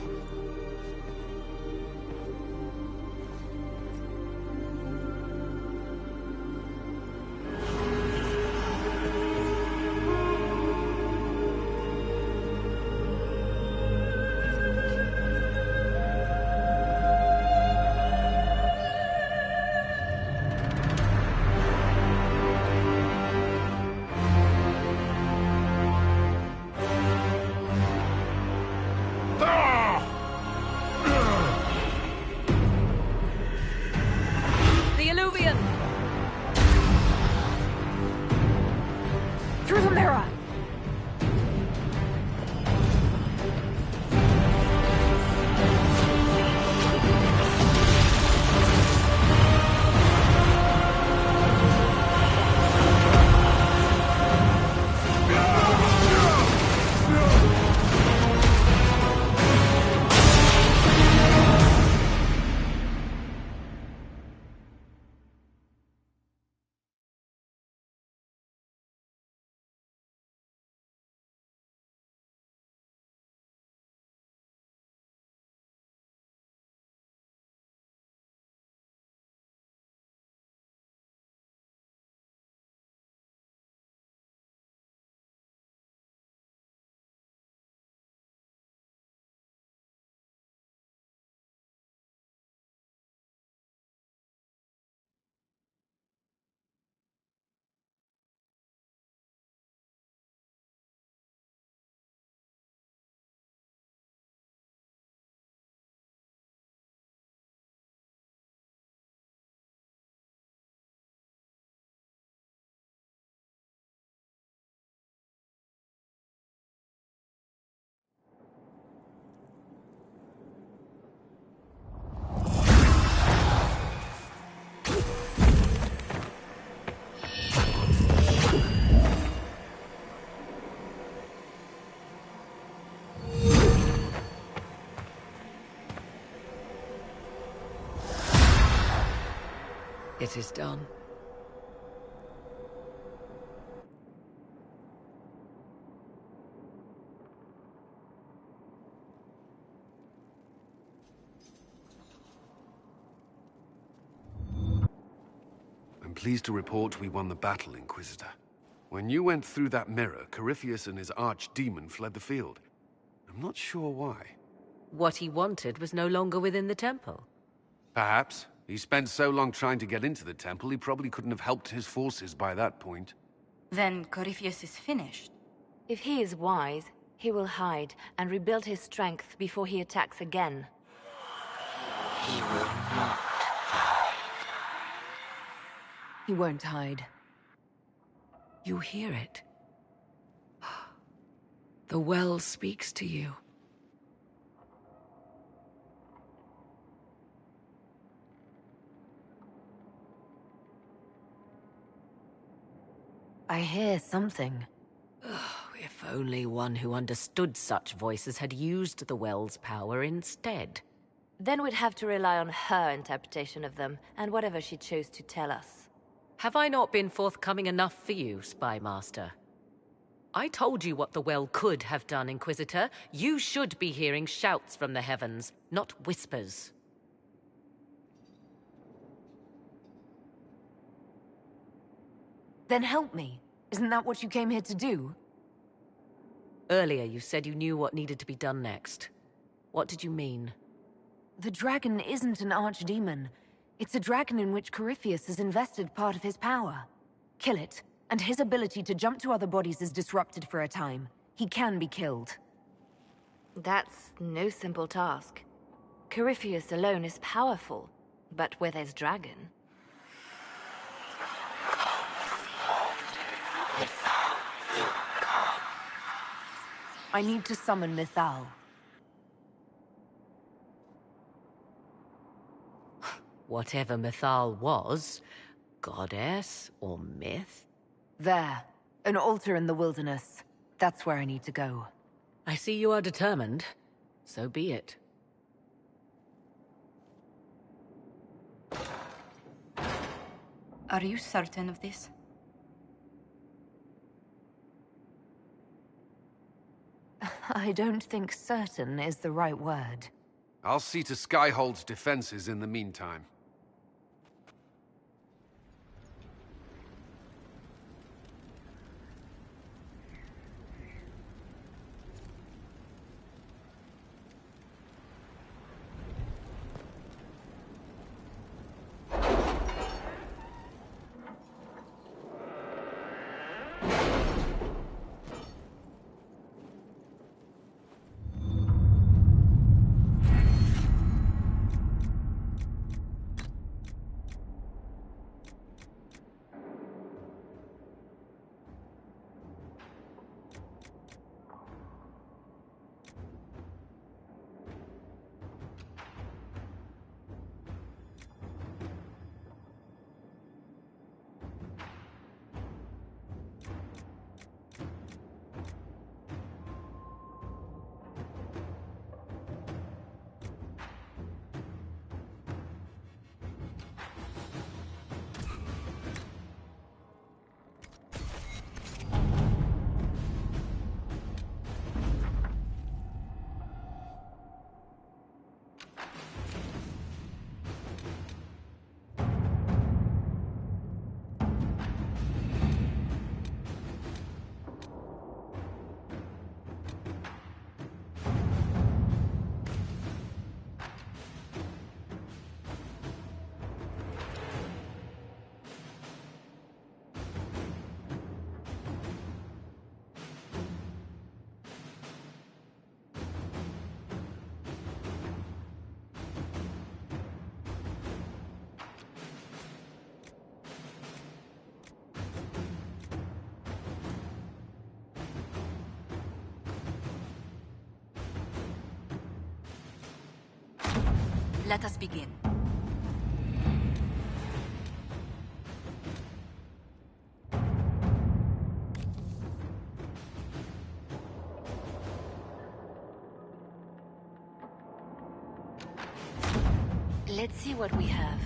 It is done. I'm pleased to report we won the battle, Inquisitor. When you went through that mirror, Corypheus and his archdemon fled the field. I'm not sure why. What he wanted was no longer within the temple. Perhaps. He spent so long trying to get into the temple, he probably couldn't have helped his forces by that point. Then Corypheus is finished. If he is wise, he will hide and rebuild his strength before he attacks again. He will not. He won't hide. You hear it. The well speaks to you. I hear something. If only one who understood such voices had used the well's power instead. Then we'd have to rely on her interpretation of them, and whatever she chose to tell us. Have I not been forthcoming enough for you, Spy Master? I told you what the well could have done, Inquisitor. You should be hearing shouts from the heavens, not whispers. Then help me. Isn't that what you came here to do? Earlier you said you knew what needed to be done next. What did you mean? The dragon isn't an archdemon. It's a dragon in which Corypheus has invested part of his power. Kill it, and his ability to jump to other bodies is disrupted for a time. He can be killed. That's no simple task. Corypheus alone is powerful, but where there's dragon... I need to summon Mythal. Whatever Mythal was, goddess or myth? There. An altar in the wilderness. That's where I need to go. I see you are determined. So be it. Are you certain of this? I don't think certain is the right word. I'll see to Skyhold's defenses in the meantime. Let us begin. Let's see what we have.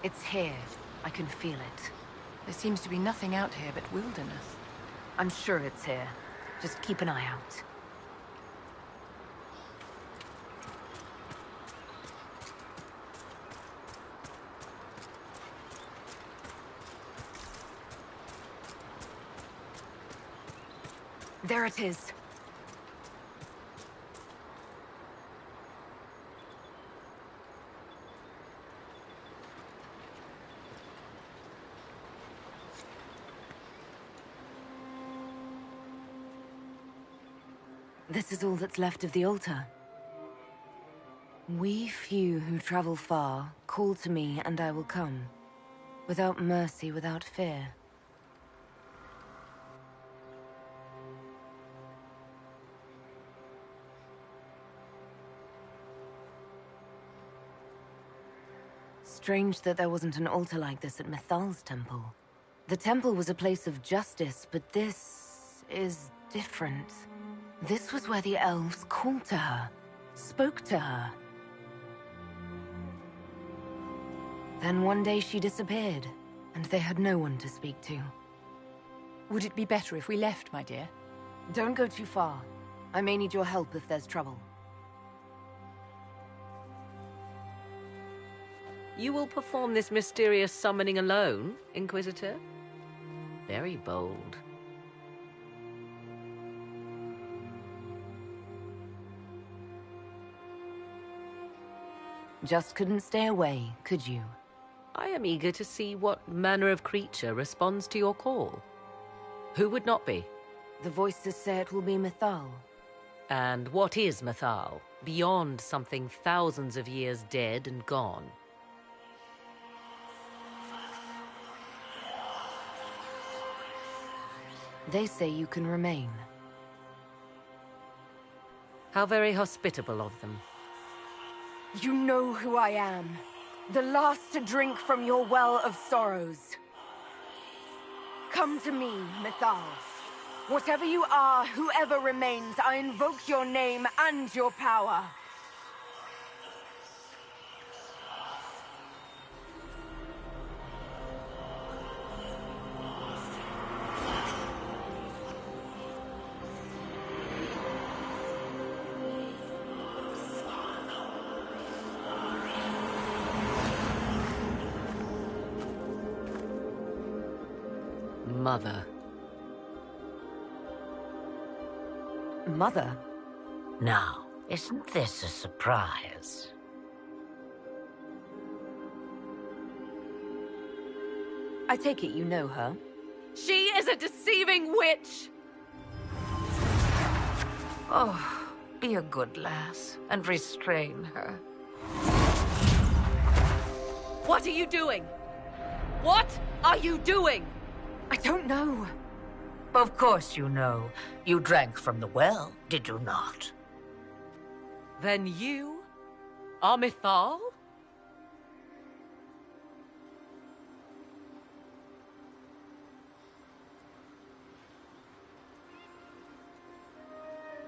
It's here. I can feel it. There seems to be nothing out here but wilderness. I'm sure it's here. Just keep an eye out. There it is. This is all that's left of the altar. We few who travel far, call to me and I will come. Without mercy, without fear. Strange that there wasn't an altar like this at Mythal's temple. The temple was a place of justice, but this is different. This was where the elves called to her, spoke to her. Then one day she disappeared, and they had no one to speak to. Would it be better if we left, my dear? Don't go too far. I may need your help if there's trouble. You will perform this mysterious summoning alone, Inquisitor? Very bold. Just couldn't stay away, could you? I am eager to see what manner of creature responds to your call. Who would not be? The voices say it will be Mythal. And what is Mythal, beyond something thousands of years dead and gone? They say you can remain. How very hospitable of them. You know who I am. The last to drink from your well of sorrows. Come to me, Mythal. Whatever you are, whoever remains, I invoke your name and your power. Mother. Mother? Now, isn't this a surprise? I take it you know her. She is a deceiving witch! Oh, be a good lass and restrain her. What are you doing? What are you doing? I don't know. Of course you know. You drank from the well, did you not? Then you are Mythal?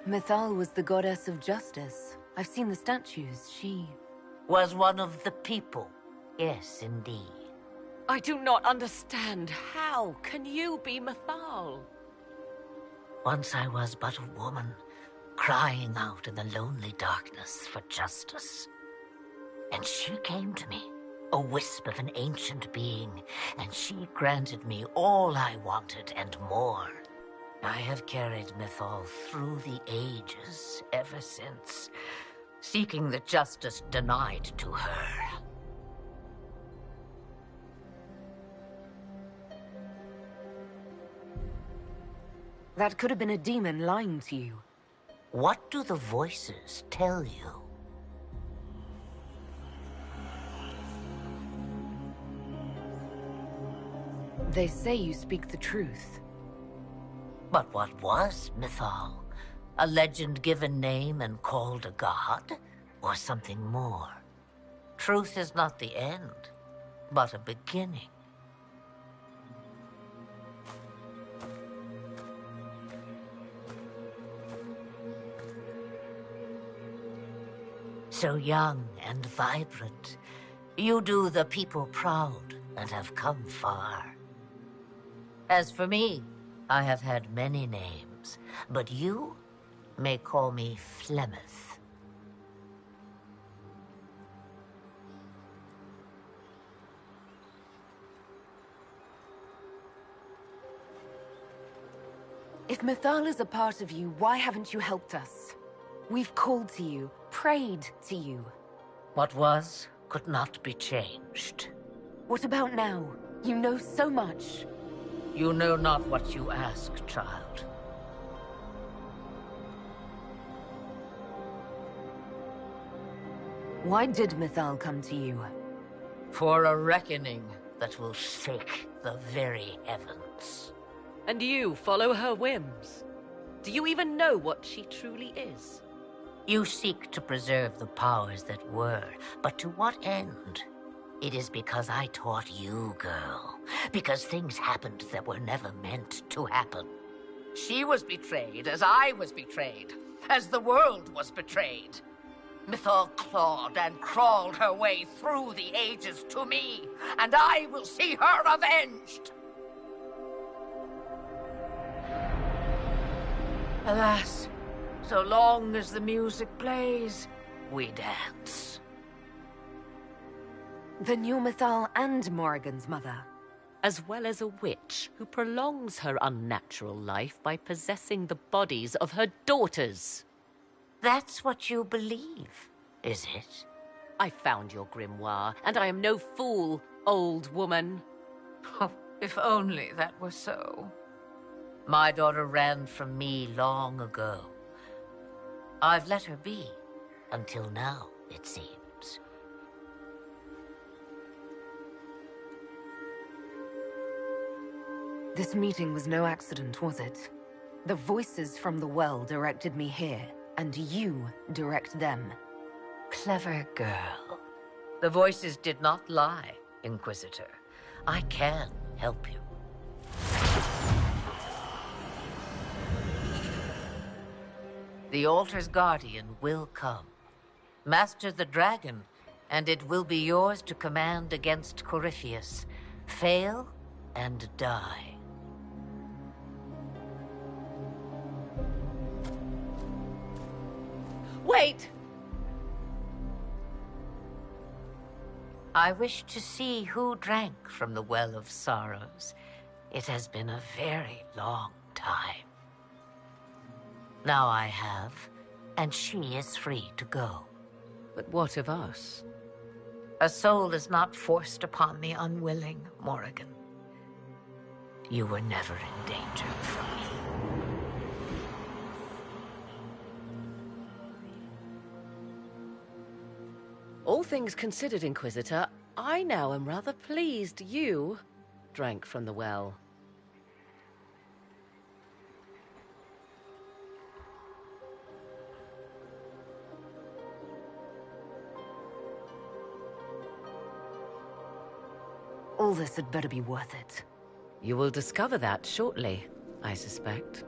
Mythal was the goddess of justice. I've seen the statues. She was one of the people. Yes, indeed. I do not understand. How can you be Mythal? Once I was but a woman, crying out in the lonely darkness for justice. And she came to me, a wisp of an ancient being, and she granted me all I wanted and more. I have carried Mythal through the ages ever since, seeking the justice denied to her. That could have been a demon lying to you. What do the voices tell you? They say you speak the truth. But what was Mythal? A legend given name and called a god? Or something more? Truth is not the end, but a beginning. So young and vibrant, You do the people proud and have come far. As for me, I have had many names, but you may call me Flemeth. If Mythal is a part of you, why haven't you helped us? We've called to you, prayed to you. What was could not be changed. What about now? You know so much. You know not what you ask, child. Why did Mythal come to you? For a reckoning that will shake the very heavens. And you follow her whims. Do you even know what she truly is? You seek to preserve the powers that were, but to what end? It is because I taught you, girl. Because things happened that were never meant to happen. She was betrayed as I was betrayed, as the world was betrayed. Mythal clawed and crawled her way through the ages to me, and I will see her avenged! Alas, so long as the music plays, we dance. Then you're Mythal and Morrigan's mother. As well as a witch who prolongs her unnatural life by possessing the bodies of her daughters. That's what you believe, is it? I found your grimoire, and I am no fool, old woman. Oh, if only that were so. My daughter ran from me long ago. I've let her be, until now, it seems. This meeting was no accident, was it? The voices from the well directed me here, and you direct them. Clever girl. The voices did not lie, Inquisitor. I can help you. The altar's guardian will come. Master the dragon, and it will be yours to command against Corypheus. Fail and die. Wait! I wish to see who drank from the Well of Sorrows. It has been a very long time. Now I have, and she is free to go. But what of us? A soul is not forced upon the unwilling, Morrigan. You were never in danger from me. All things considered, Inquisitor, I now am rather pleased you drank from the well. All this had better be worth it. You will discover that shortly, I suspect.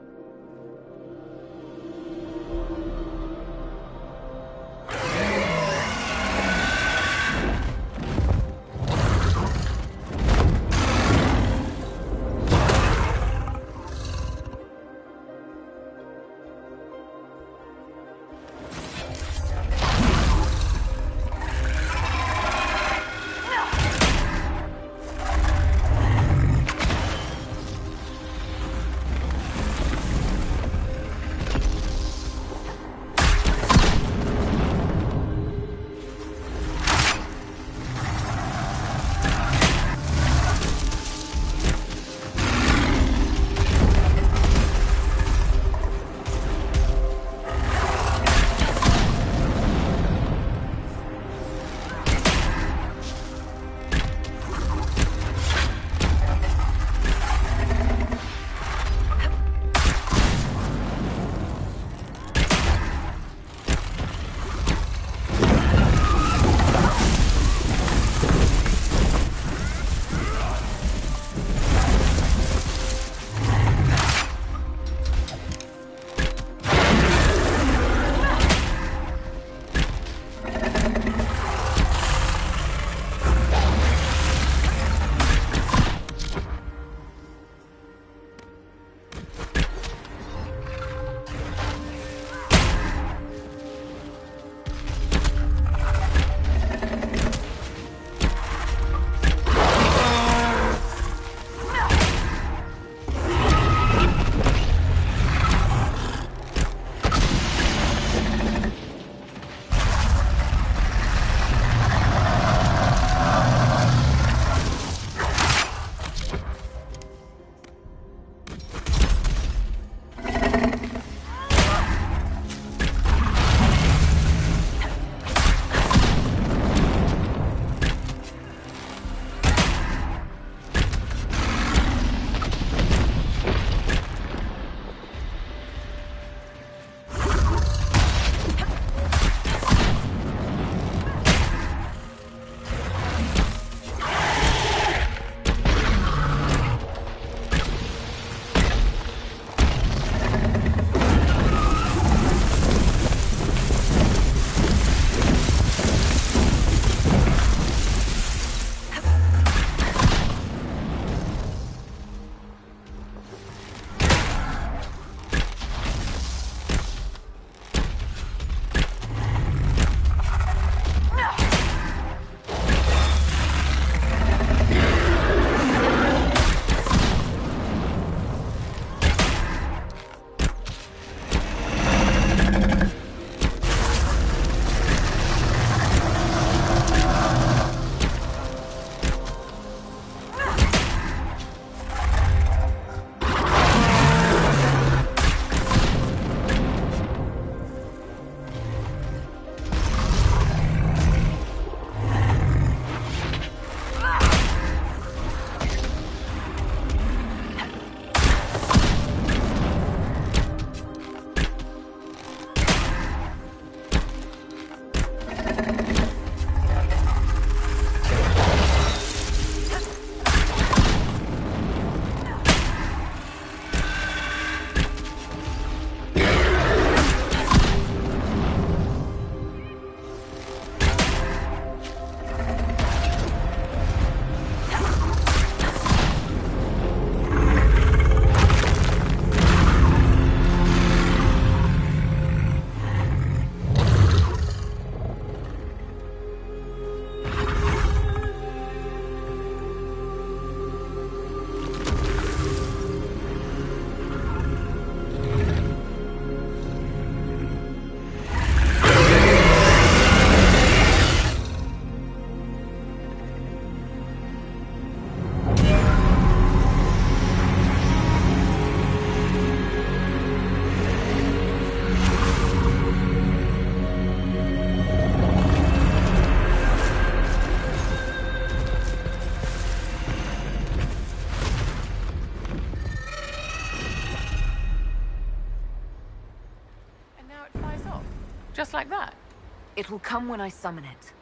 It will come when I summon it.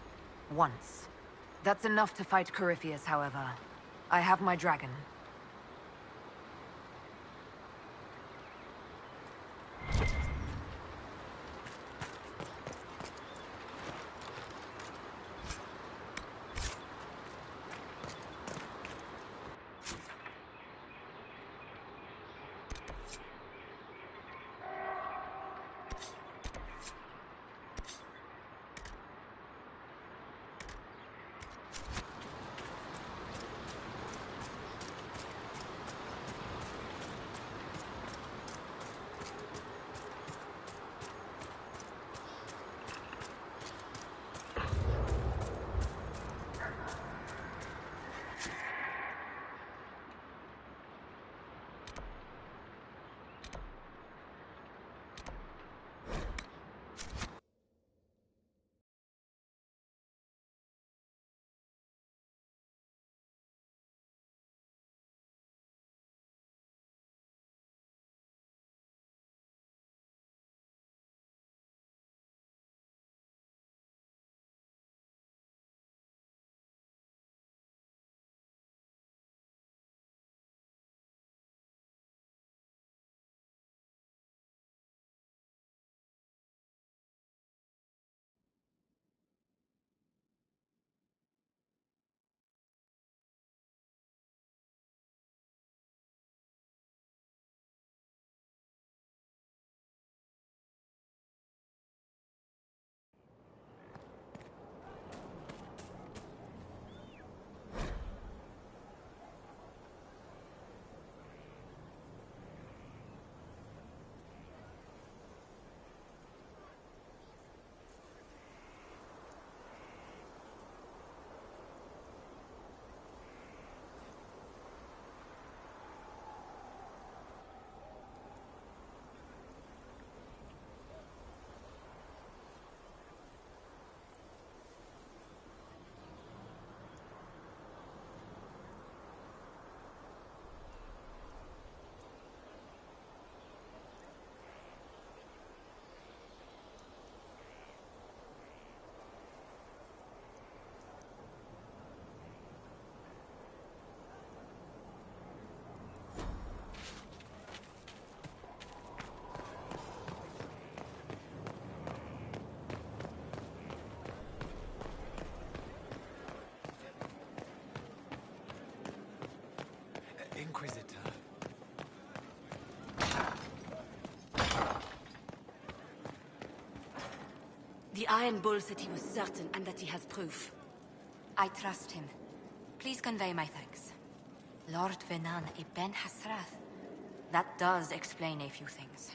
Once. That's enough to fight Corypheus, however. I have my dragon. Inquisitor. The Iron Bull said he was certain and that he has proof. I trust him. Please convey my thanks. Lord Venan ibn Hasrath. That does explain a few things.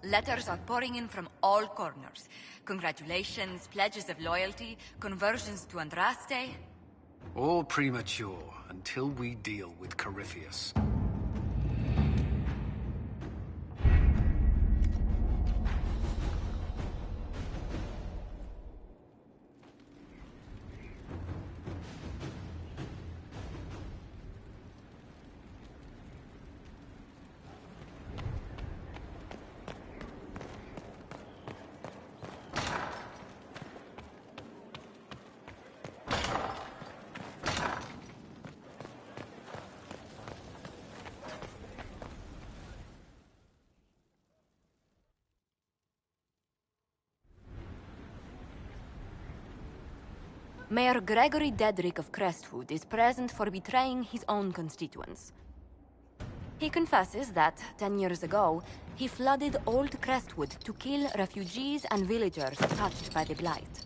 Letters are pouring in from all corners. Congratulations, pledges of loyalty, conversions to Andraste. All premature until we deal with Corypheus. Mayor Gregory Dedrick of Crestwood is present for betraying his own constituents. He confesses that, 10 years ago, he flooded Old Crestwood to kill refugees and villagers touched by the Blight.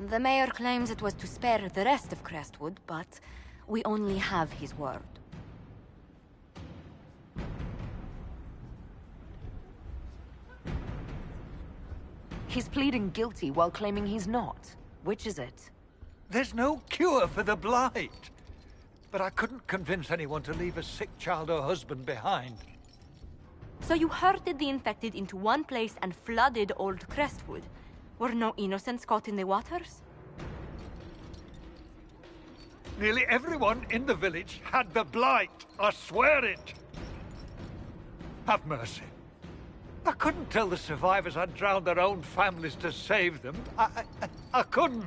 The mayor claims it was to spare the rest of Crestwood, but We only have his word. He's pleading guilty while claiming he's not. Which is it? There's no cure for the blight. But I couldn't convince anyone to leave a sick child or husband behind. So you herded the infected into one place and flooded Old Crestwood? Were no innocents caught in the waters? Nearly everyone in the village had the blight. I swear it. Have mercy. I couldn't tell the survivors I'd drowned their own families to save them. I couldn't.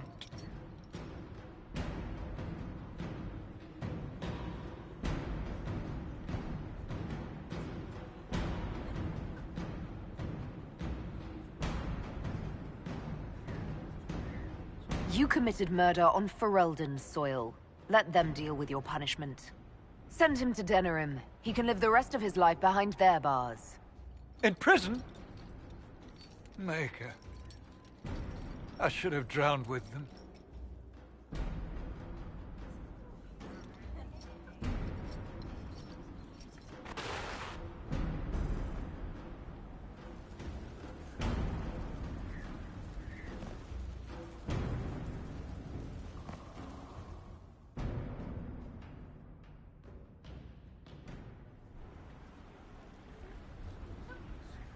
You committed murder on Ferelden's soil. Let them deal with your punishment. Send him to Denerim. He can live the rest of his life behind their bars. In prison? Maker. I should have drowned with them.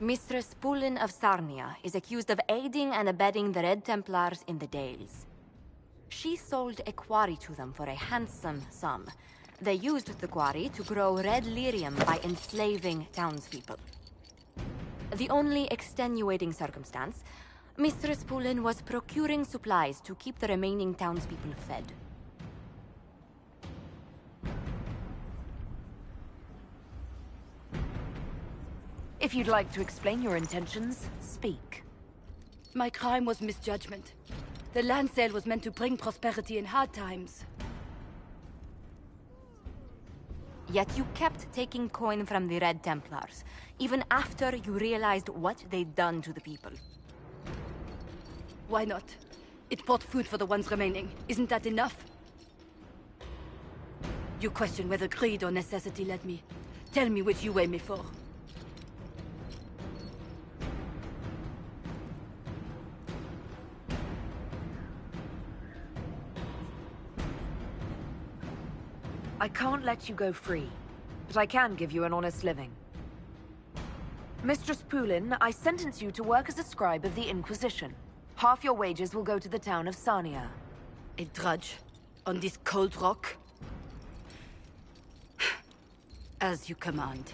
Mistress Pulin of Sarnia is accused of aiding and abetting the Red Templars in the Dales. She sold a quarry to them for a handsome sum. They used the quarry to grow red lyrium by enslaving townspeople. The only extenuating circumstance, Mistress Pulin was procuring supplies to keep the remaining townspeople fed. If you'd like to explain your intentions, speak. My crime was misjudgment. The land sale was meant to bring prosperity in hard times. Yet you kept taking coin from the Red Templars, even after you realized what they'd done to the people. Why not? It bought food for the ones remaining. Isn't that enough? You question whether greed or necessity led me. Tell me which you weigh me for. I can't let you go free, but I can give you an honest living. Mistress Pulin, I sentence you to work as a scribe of the Inquisition. Half your wages will go to the town of Sarnia. A drudge? On this cold rock? As you command.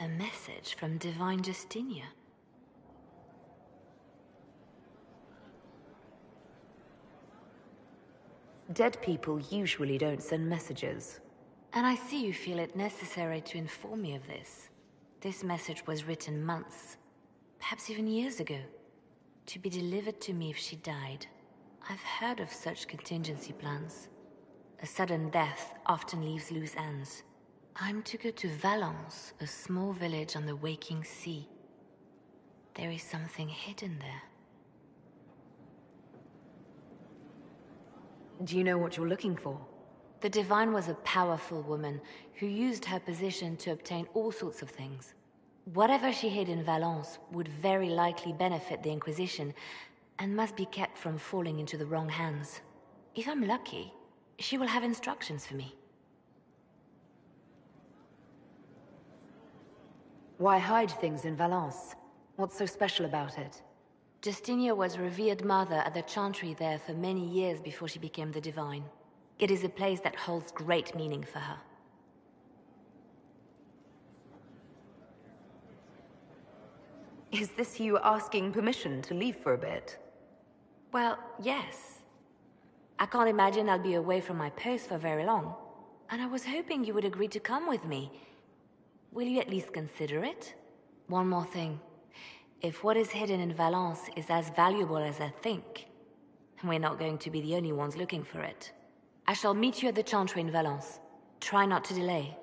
A message from Divine Justinia. Dead people usually don't send messages. And I see you feel it necessary to inform me of this. This message was written months, perhaps even years ago, to be delivered to me if she died. I've heard of such contingency plans. A sudden death often leaves loose ends. I'm to go to Valence, a small village on the waking sea. There is something hidden there. Do you know what you're looking for? The Divine was a powerful woman who used her position to obtain all sorts of things. Whatever she hid in Valence would very likely benefit the Inquisition and must be kept from falling into the wrong hands. If I'm lucky, she will have instructions for me. Why hide things in Valence? What's so special about it? Justinia was revered mother at the chantry there for many years before she became the Divine. It is a place that holds great meaning for her. Is this you asking permission to leave for a bit? Well, yes. I can't imagine I'll be away from my post for very long. And I was hoping you would agree to come with me. Will you at least consider it? One more thing. If what is hidden in Valence is as valuable as I think, we're not going to be the only ones looking for it. I shall meet you at the Chantry in Valence. Try not to delay.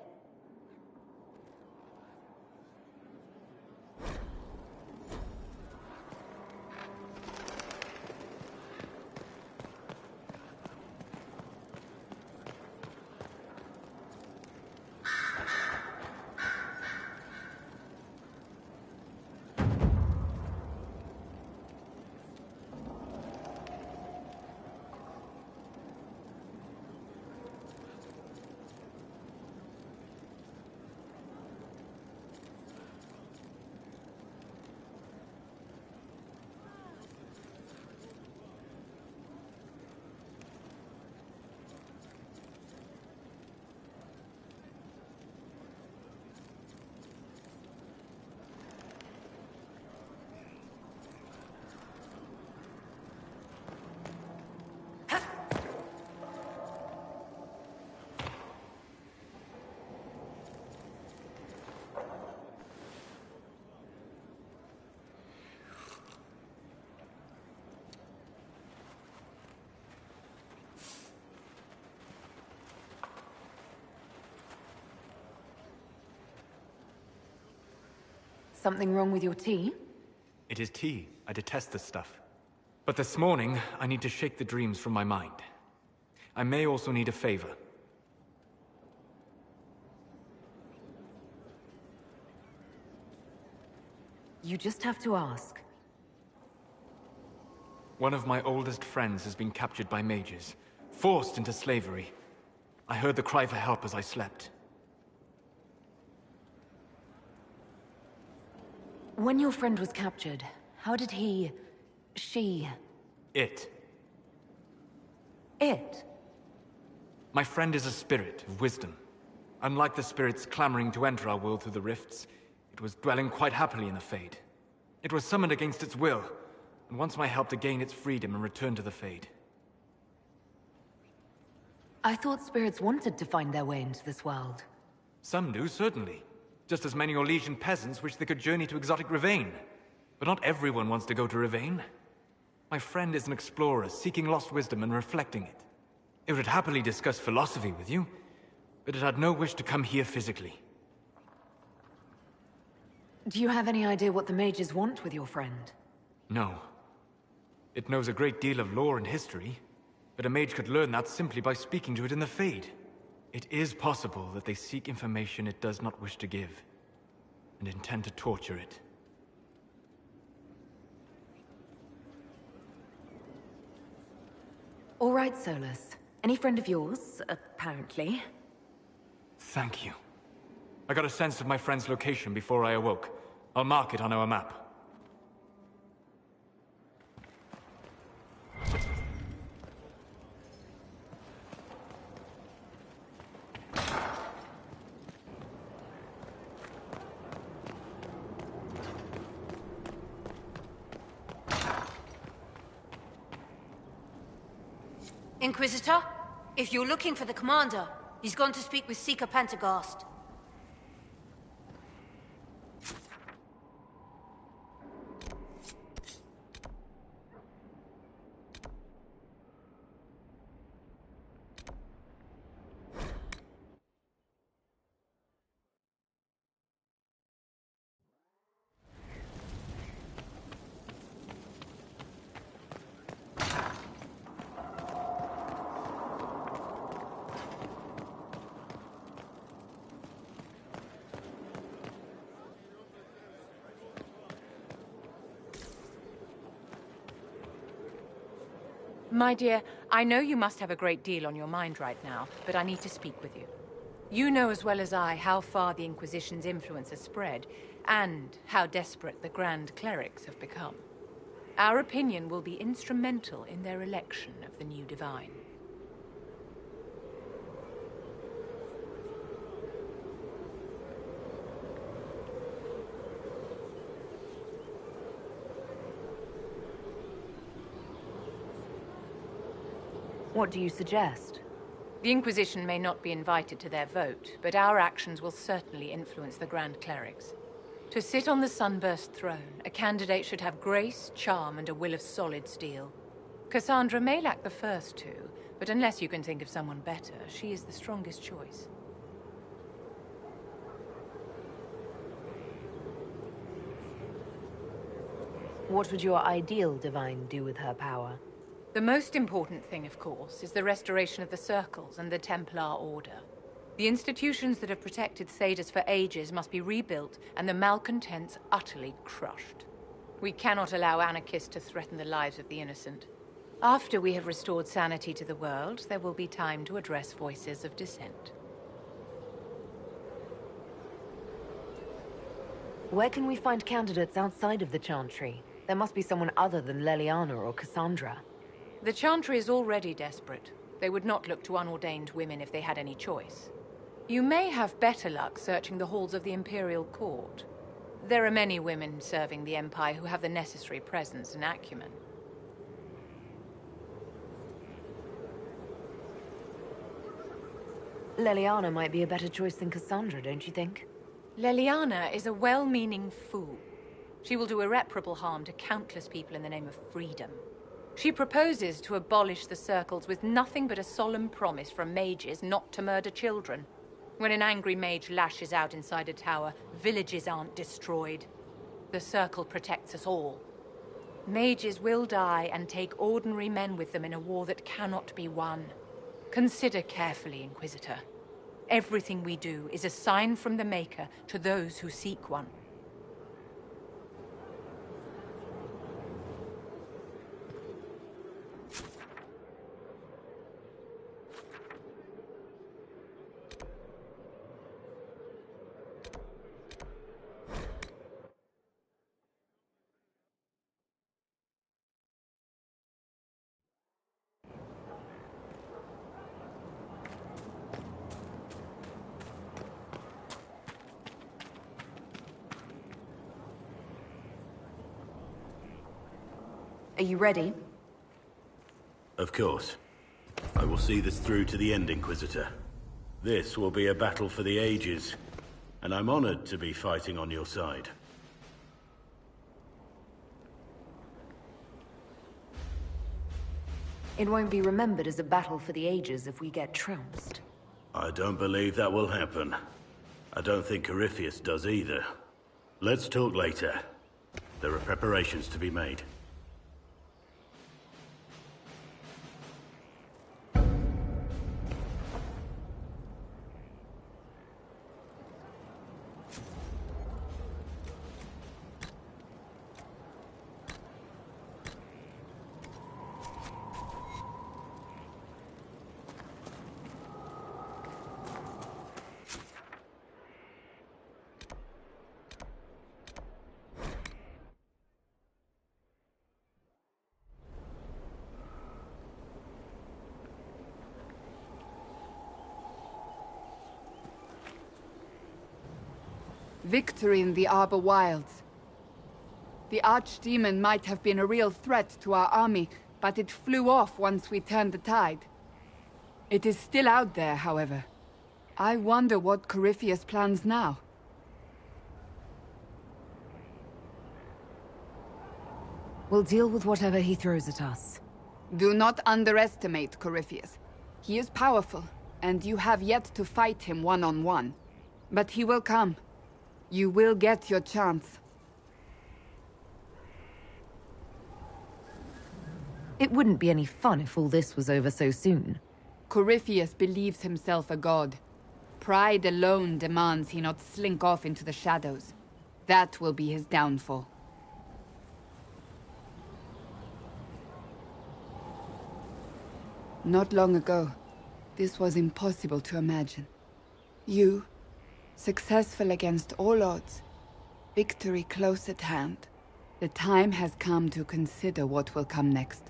Something wrong with your tea? It is tea. I detest this stuff. But this morning, I need to shake the dreams from my mind. I may also need a favor. You just have to ask. One of my oldest friends has been captured by mages, forced into slavery. I heard the cry for help as I slept. When your friend was captured, how did she... It. My friend is a spirit of wisdom. Unlike the spirits clamoring to enter our world through the rifts, it was dwelling quite happily in the Fade. It was summoned against its will, and wants my help to gain its freedom and return to the Fade. I thought spirits wanted to find their way into this world. Some do, certainly. Just as many Orlesian peasants wish they could journey to exotic Rivain. But not everyone wants to go to Rivain. My friend is an explorer, seeking lost wisdom and reflecting it. It would happily discuss philosophy with you, but it had no wish to come here physically. Do you have any idea what the mages want with your friend? No. It knows a great deal of lore and history, but a mage could learn that simply by speaking to it in the Fade. It is possible that they seek information it does not wish to give, and intend to torture it. All right, Solus. Any friend of yours, apparently. Thank you. I got a sense of my friend's location before I awoke. I'll mark it on our map. Inquisitor, if you're looking for the commander, he's gone to speak with Seeker Pentagast. My dear, I know you must have a great deal on your mind right now, but I need to speak with you. You know as well as I how far the Inquisition's influence has spread, and how desperate the Grand Clerics have become. Our opinion will be instrumental in their election of the new Divine. What do you suggest? The Inquisition may not be invited to their vote, but our actions will certainly influence the Grand Clerics. To sit on the Sunburst throne, a candidate should have grace, charm, and a will of solid steel. Cassandra may lack the first two, but unless you can think of someone better, she is the strongest choice. What would your ideal divine do with her power? The most important thing, of course, is the restoration of the Circles and the Templar Order. The institutions that have protected Thedas for ages must be rebuilt, and the malcontents utterly crushed. We cannot allow anarchists to threaten the lives of the innocent. After we have restored sanity to the world, there will be time to address voices of dissent. Where can we find candidates outside of the Chantry? There must be someone other than Leliana or Cassandra. The Chantry is already desperate. They would not look to unordained women if they had any choice. You may have better luck searching the halls of the Imperial Court. There are many women serving the Empire who have the necessary presence and acumen. Leliana might be a better choice than Cassandra, don't you think? Leliana is a well-meaning fool. She will do irreparable harm to countless people in the name of freedom. She proposes to abolish the Circles with nothing but a solemn promise from mages not to murder children. When an angry mage lashes out inside a tower, villages aren't destroyed. The Circle protects us all. Mages will die and take ordinary men with them in a war that cannot be won. Consider carefully, Inquisitor. Everything we do is a sign from the Maker to those who seek one. Are you ready? Of course. I will see this through to the end, Inquisitor. This will be a battle for the ages, and I'm honored to be fighting on your side. It won't be remembered as a battle for the ages if we get trounced. I don't believe that will happen. I don't think Corypheus does either. Let's talk later. There are preparations to be made. Victory in the Arbor Wilds. The Archdemon might have been a real threat to our army, but it flew off once we turned the tide. It is still out there, however. I wonder what Corypheus plans now. We'll deal with whatever he throws at us. Do not underestimate Corypheus. He is powerful, and you have yet to fight him one-on-one. But he will come. You will get your chance. It wouldn't be any fun if all this was over so soon. Corypheus believes himself a god. Pride alone demands he not slink off into the shadows. That will be his downfall. Not long ago, this was impossible to imagine. You, successful against all odds, victory close at hand. The time has come to consider what will come next.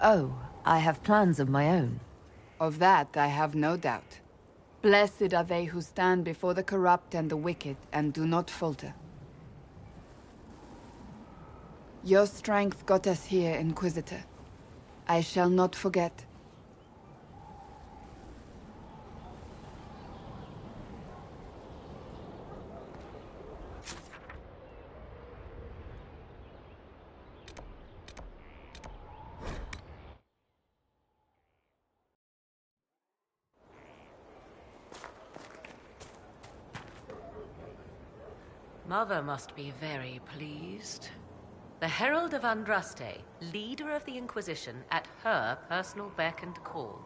Oh, I have plans of my own. Of that, I have no doubt. Blessed are they who stand before the corrupt and the wicked, and do not falter. Your strength got us here, Inquisitor. I shall not forget. Mother must be very pleased. The Herald of Andraste, leader of the Inquisition, at her personal beck and call.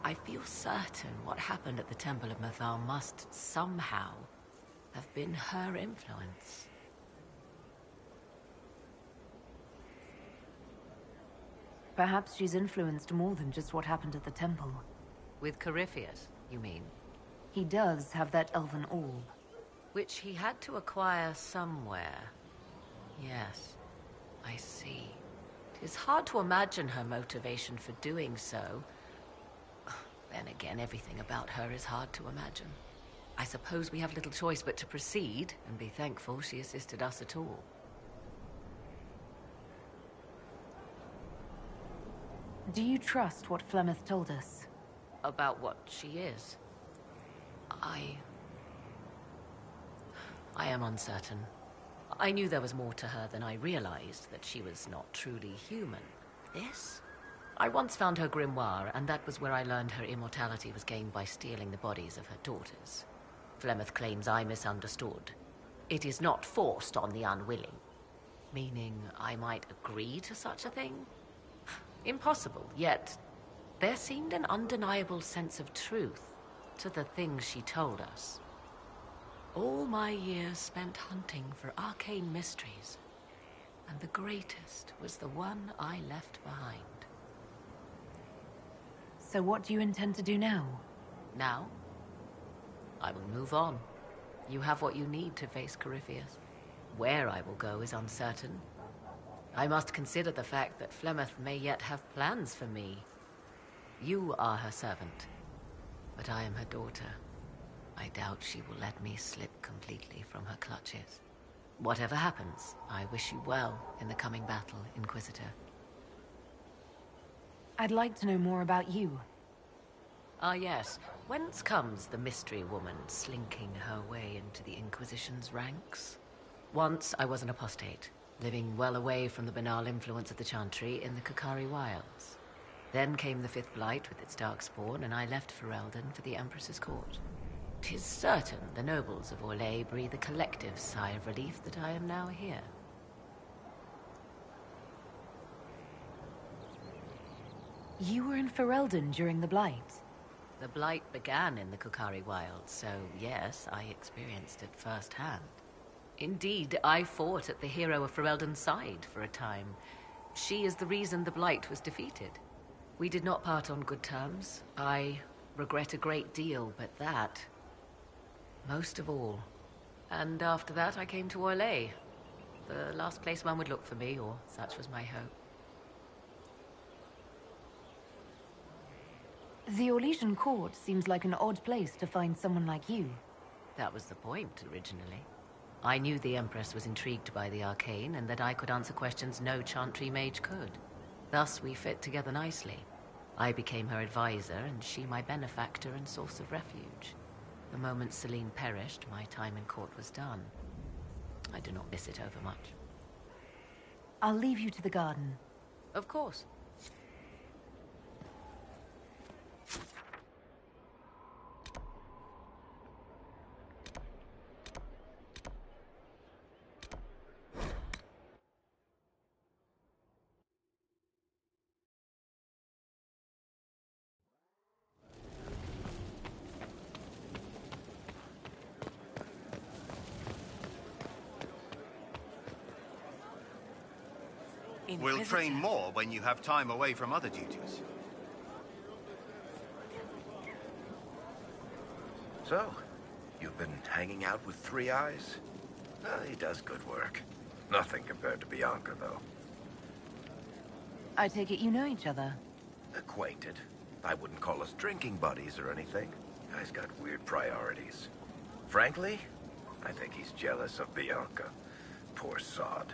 I feel certain what happened at the Temple of Mathar must somehow have been her influence. Perhaps she's influenced more than just what happened at the temple. With Corypheus, you mean? He does have that elven orb. Which he had to acquire somewhere. Yes, I see. It is hard to imagine her motivation for doing so. Then again, everything about her is hard to imagine. I suppose we have little choice but to proceed, and be thankful she assisted us at all. Do you trust what Flemeth told us? About what she is? I am uncertain. I knew there was more to her than I realized, that she was not truly human. This? I once found her grimoire, and that was where I learned her immortality was gained by stealing the bodies of her daughters. Flemeth claims I misunderstood. It is not forced on the unwilling. Meaning I might agree to such a thing? Impossible, yet there seemed an undeniable sense of truth to the things she told us. All my years spent hunting for arcane mysteries, and the greatest was the one I left behind. So what do you intend to do now? Now? I will move on. You have what you need to face Corypheus. Where I will go is uncertain. I must consider the fact that Flemeth may yet have plans for me. You are her servant, but I am her daughter. I doubt she will let me slip completely from her clutches. Whatever happens, I wish you well in the coming battle, Inquisitor. I'd like to know more about you. Ah yes, whence comes the mystery woman slinking her way into the Inquisition's ranks? Once I was an apostate, living well away from the banal influence of the Chantry in the Kukari Wilds. Then came the Fifth Blight with its darkspawn, and I left Ferelden for the Empress's court. 'Tis certain the nobles of Orlais breathe a collective sigh of relief that I am now here. You were in Ferelden during the Blight? The Blight began in the Kukari Wilds, so yes, I experienced it firsthand. Indeed, I fought at the hero of Ferelden's side for a time. She is the reason the Blight was defeated. We did not part on good terms. I regret a great deal, but that... most of all. And after that, I came to Orlais. The last place one would look for me, or such was my hope. The Orlesian court seems like an odd place to find someone like you. That was the point, originally. I knew the Empress was intrigued by the arcane, and that I could answer questions no Chantry mage could. Thus, we fit together nicely. I became her advisor, and she my benefactor and source of refuge. The moment Celine perished, my time in court was done. I do not miss it overmuch. I'll leave you to the garden. Of course. We'll train more when you have time away from other duties. So, you've been hanging out with Three Eyes? He does good work. Nothing compared to Bianca, though. I take it you know each other? Acquainted. I wouldn't call us drinking buddies or anything. Guy's got weird priorities. Frankly, I think he's jealous of Bianca. Poor sod.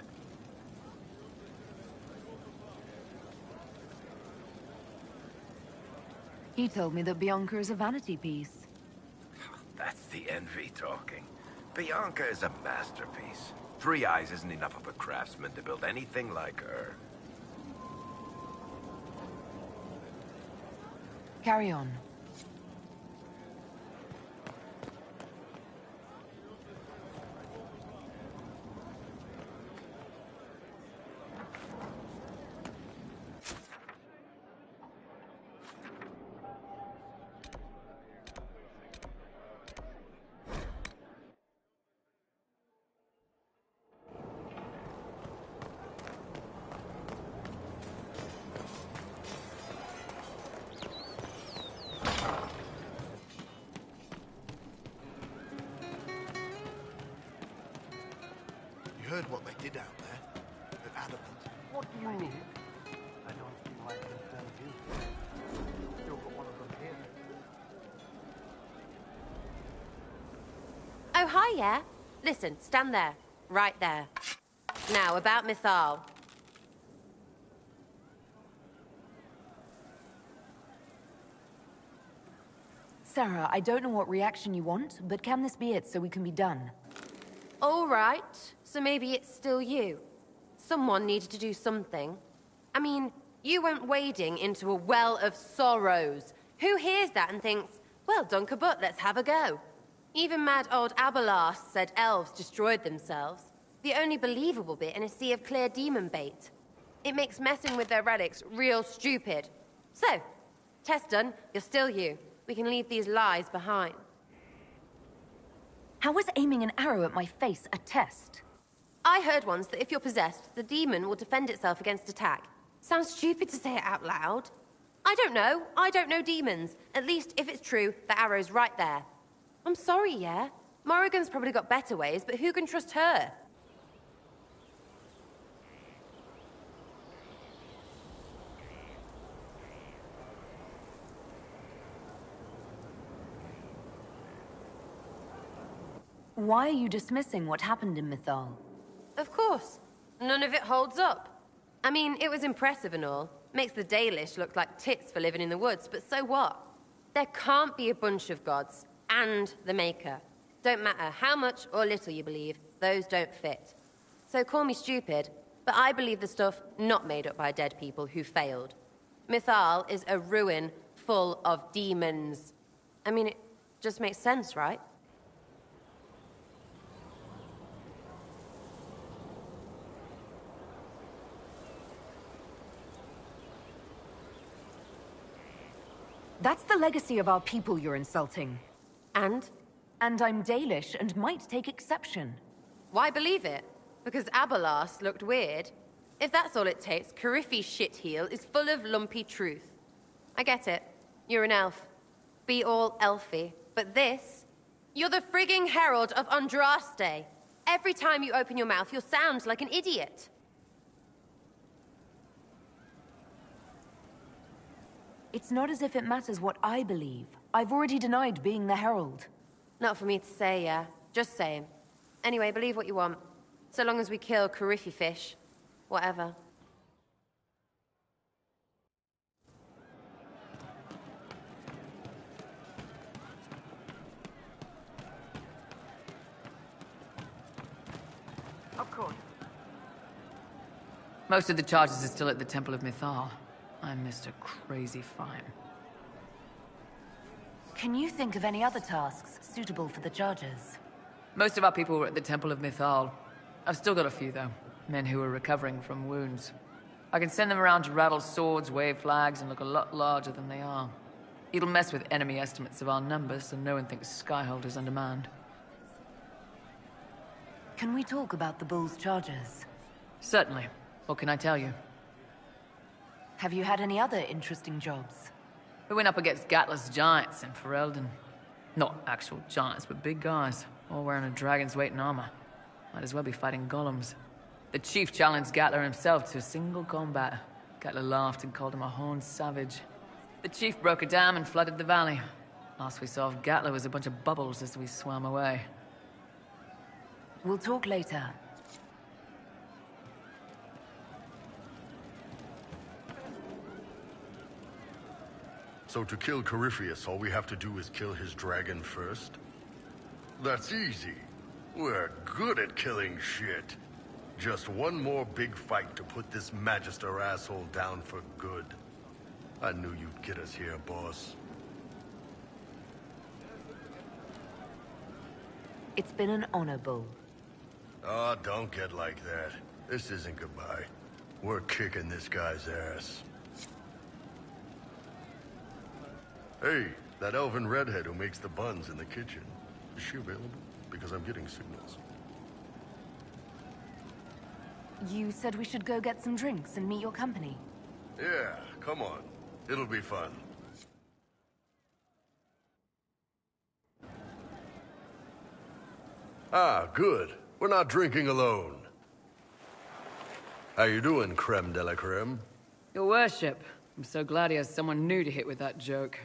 He told me that Bianca is a vanity piece. That's the envy talking. Bianca is a masterpiece. 3 Eyes isn't enough of a craftsman to build anything like her. Carry on. You heard what they did out there? They're adamant. What do you mean? I don't see why it concerns you. Still got one of them here. Oh, hi, yeah? Listen, stand there. Right there. Now, about Mythal. Sarah, I don't know what reaction you want, but can this be it so we can be done? All right, so maybe it's still you. Someone needed to do something. I mean, you went wading into a well of sorrows. Who hears that and thinks, well, Dunker Butt, let's have a go? Even mad old Abelas said elves destroyed themselves. The only believable bit in a sea of clear demon bait. It makes messing with their relics real stupid. So, test done, you're still you. We can leave these lies behind. How is aiming an arrow at my face a test? I heard once that if you're possessed, the demon will defend itself against attack. Sounds stupid to say it out loud. I don't know. I don't know demons. At least, if it's true, the arrow's right there. I'm sorry, yeah? Morrigan's probably got better ways, but who can trust her? Why are you dismissing what happened in Mythal? Of course. None of it holds up. I mean, it was impressive and all. Makes the Dalish look like tits for living in the woods, but so what? There can't be a bunch of gods and the Maker. Don't matter how much or little you believe, those don't fit. So call me stupid, but I believe the stuff not made up by dead people who failed. Mythal is a ruin full of demons. I mean, it just makes sense, right? That's the legacy of our people you're insulting. And? And I'm Dalish and might take exception. Why believe it? Because Abelas looked weird? If that's all it takes, Cariffi's shitheel is full of lumpy truth. I get it. You're an elf. Be all elfy. But this? You're the frigging herald of Andraste. Every time you open your mouth, you'll sound like an idiot. It's not as if it matters what I believe. I've already denied being the herald. Not for me to say, yeah. Just saying. Anyway, believe what you want. So long as we kill Cariffi fish. Whatever. Of course. Most of the charges are still at the Temple of Mythal. I'm Mr. Crazy Fine. Can you think of any other tasks suitable for the charges? Most of our people were at the Temple of Mythal. I've still got a few, though. Men who are recovering from wounds. I can send them around to rattle swords, wave flags, and look a lot larger than they are. It'll mess with enemy estimates of our numbers, so no one thinks Skyhold is undermanned. Can we talk about the Bull's charges? Certainly. What can I tell you? Have you had any other interesting jobs? We went up against Gatla's giants in Ferelden. Not actual giants, but big guys, all wearing a dragon's weight in armor. Might as well be fighting golems. The chief challenged Gatla himself to a single combat. Gatla laughed and called him a horned savage. The chief broke a dam and flooded the valley. Last we saw of Gatler was a bunch of bubbles as we swam away. We'll talk later. So to kill Corypheus, all we have to do is kill his dragon first? That's easy. We're good at killing shit. Just one more big fight to put this Magister asshole down for good. I knew you'd get us here, boss. It's been an honor, Bull. Oh, don't get like that. This isn't goodbye. We're kicking this guy's ass. Hey, that elven redhead who makes the buns in the kitchen. Is she available? Because I'm getting signals. You said we should go get some drinks and meet your company. Yeah, come on. It'll be fun. Ah, good. We're not drinking alone. How you doing, creme de la creme? Your worship. I'm so glad he has someone new to hit with that joke.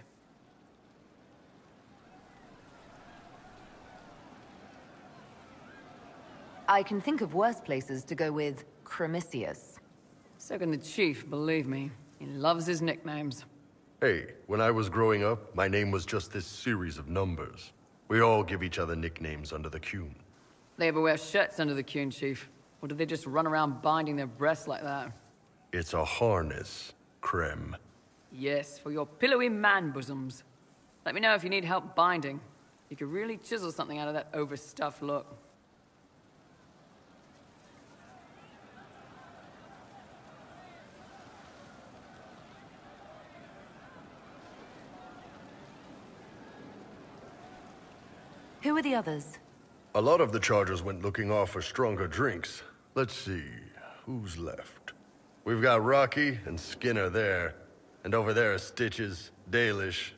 I can think of worse places to go with Cremisius. So can the chief, believe me. He loves his nicknames. Hey, when I was growing up, my name was just this series of numbers. We all give each other nicknames under the Qun. They ever wear shirts under the Qun, chief? Or do they just run around binding their breasts like that? It's a harness, creme. Yes, for your pillowy man-bosoms. Let me know if you need help binding. You could really chisel something out of that overstuffed look. Who are the others? A lot of the Chargers went looking off for stronger drinks. Let's see, who's left? We've got Rocky and Skinner there. And over there are Stitches, Dalish,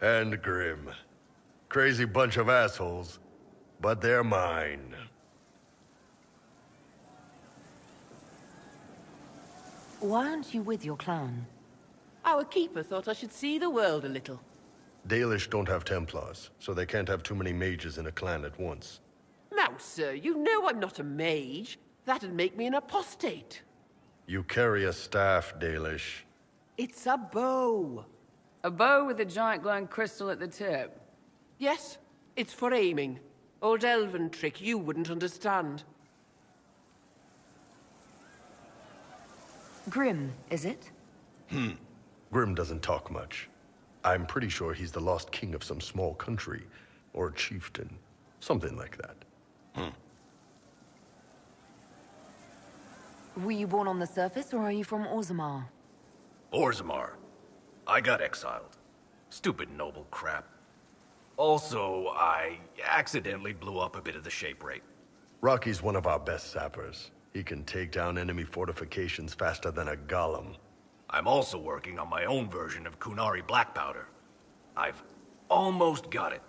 and Grim. Crazy bunch of assholes, but they're mine. Why aren't you with your clan? Our keeper thought I should see the world a little. Dalish don't have Templars, so they can't have too many mages in a clan at once. Now, sir, you know I'm not a mage. That'd make me an apostate. You carry a staff, Dalish. It's a bow. A bow with a giant glowing crystal at the tip? Yes, it's for aiming. Old elven trick you wouldn't understand. Grim, is it? Grim doesn't talk much. I'm pretty sure he's the lost king of some small country, or chieftain. Something like that. Were you born on the surface, or are you from Orzammar? Orzammar. I got exiled. Stupid noble crap. Also, I accidentally blew up a bit of the shape rate. Rocky's one of our best sappers. He can take down enemy fortifications faster than a golem. I'm also working on my own version of Kunari black powder. I've almost got it.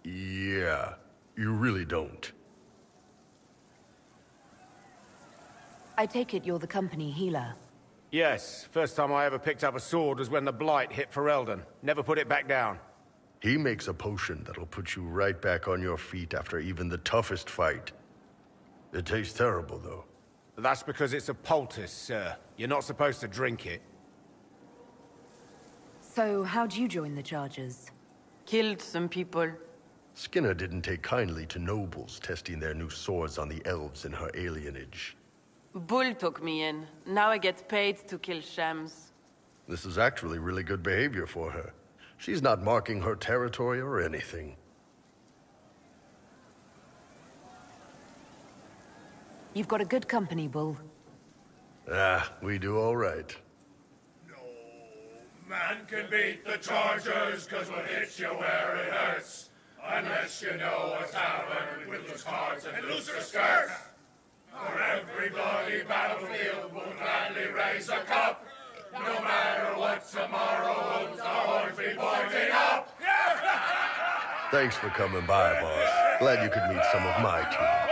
Yeah, you really don't. I take it you're the company healer. Yes, first time I ever picked up a sword was when the Blight hit Ferelden. Never put it back down. He makes a potion that'll put you right back on your feet after even the toughest fight. It tastes terrible, though. That's because it's a poultice, sir. You're not supposed to drink it. So, how'd you join the Chargers? Killed some people. Skinner didn't take kindly to nobles testing their new swords on the elves in her alienage. Bull took me in. Now I get paid to kill shams. This is actually really good behavior for her. She's not marking her territory or anything. You've got a good company, Bull. Ah, we do all right. Man can beat the Chargers, cause what hits you where it hurts. Unless you know a tavern with loose cards and looser skirts. For every bloody battlefield will gladly raise a cup. No matter what tomorrow holds, our horns be pointing up. Thanks for coming by, boss. Glad you could meet some of my team.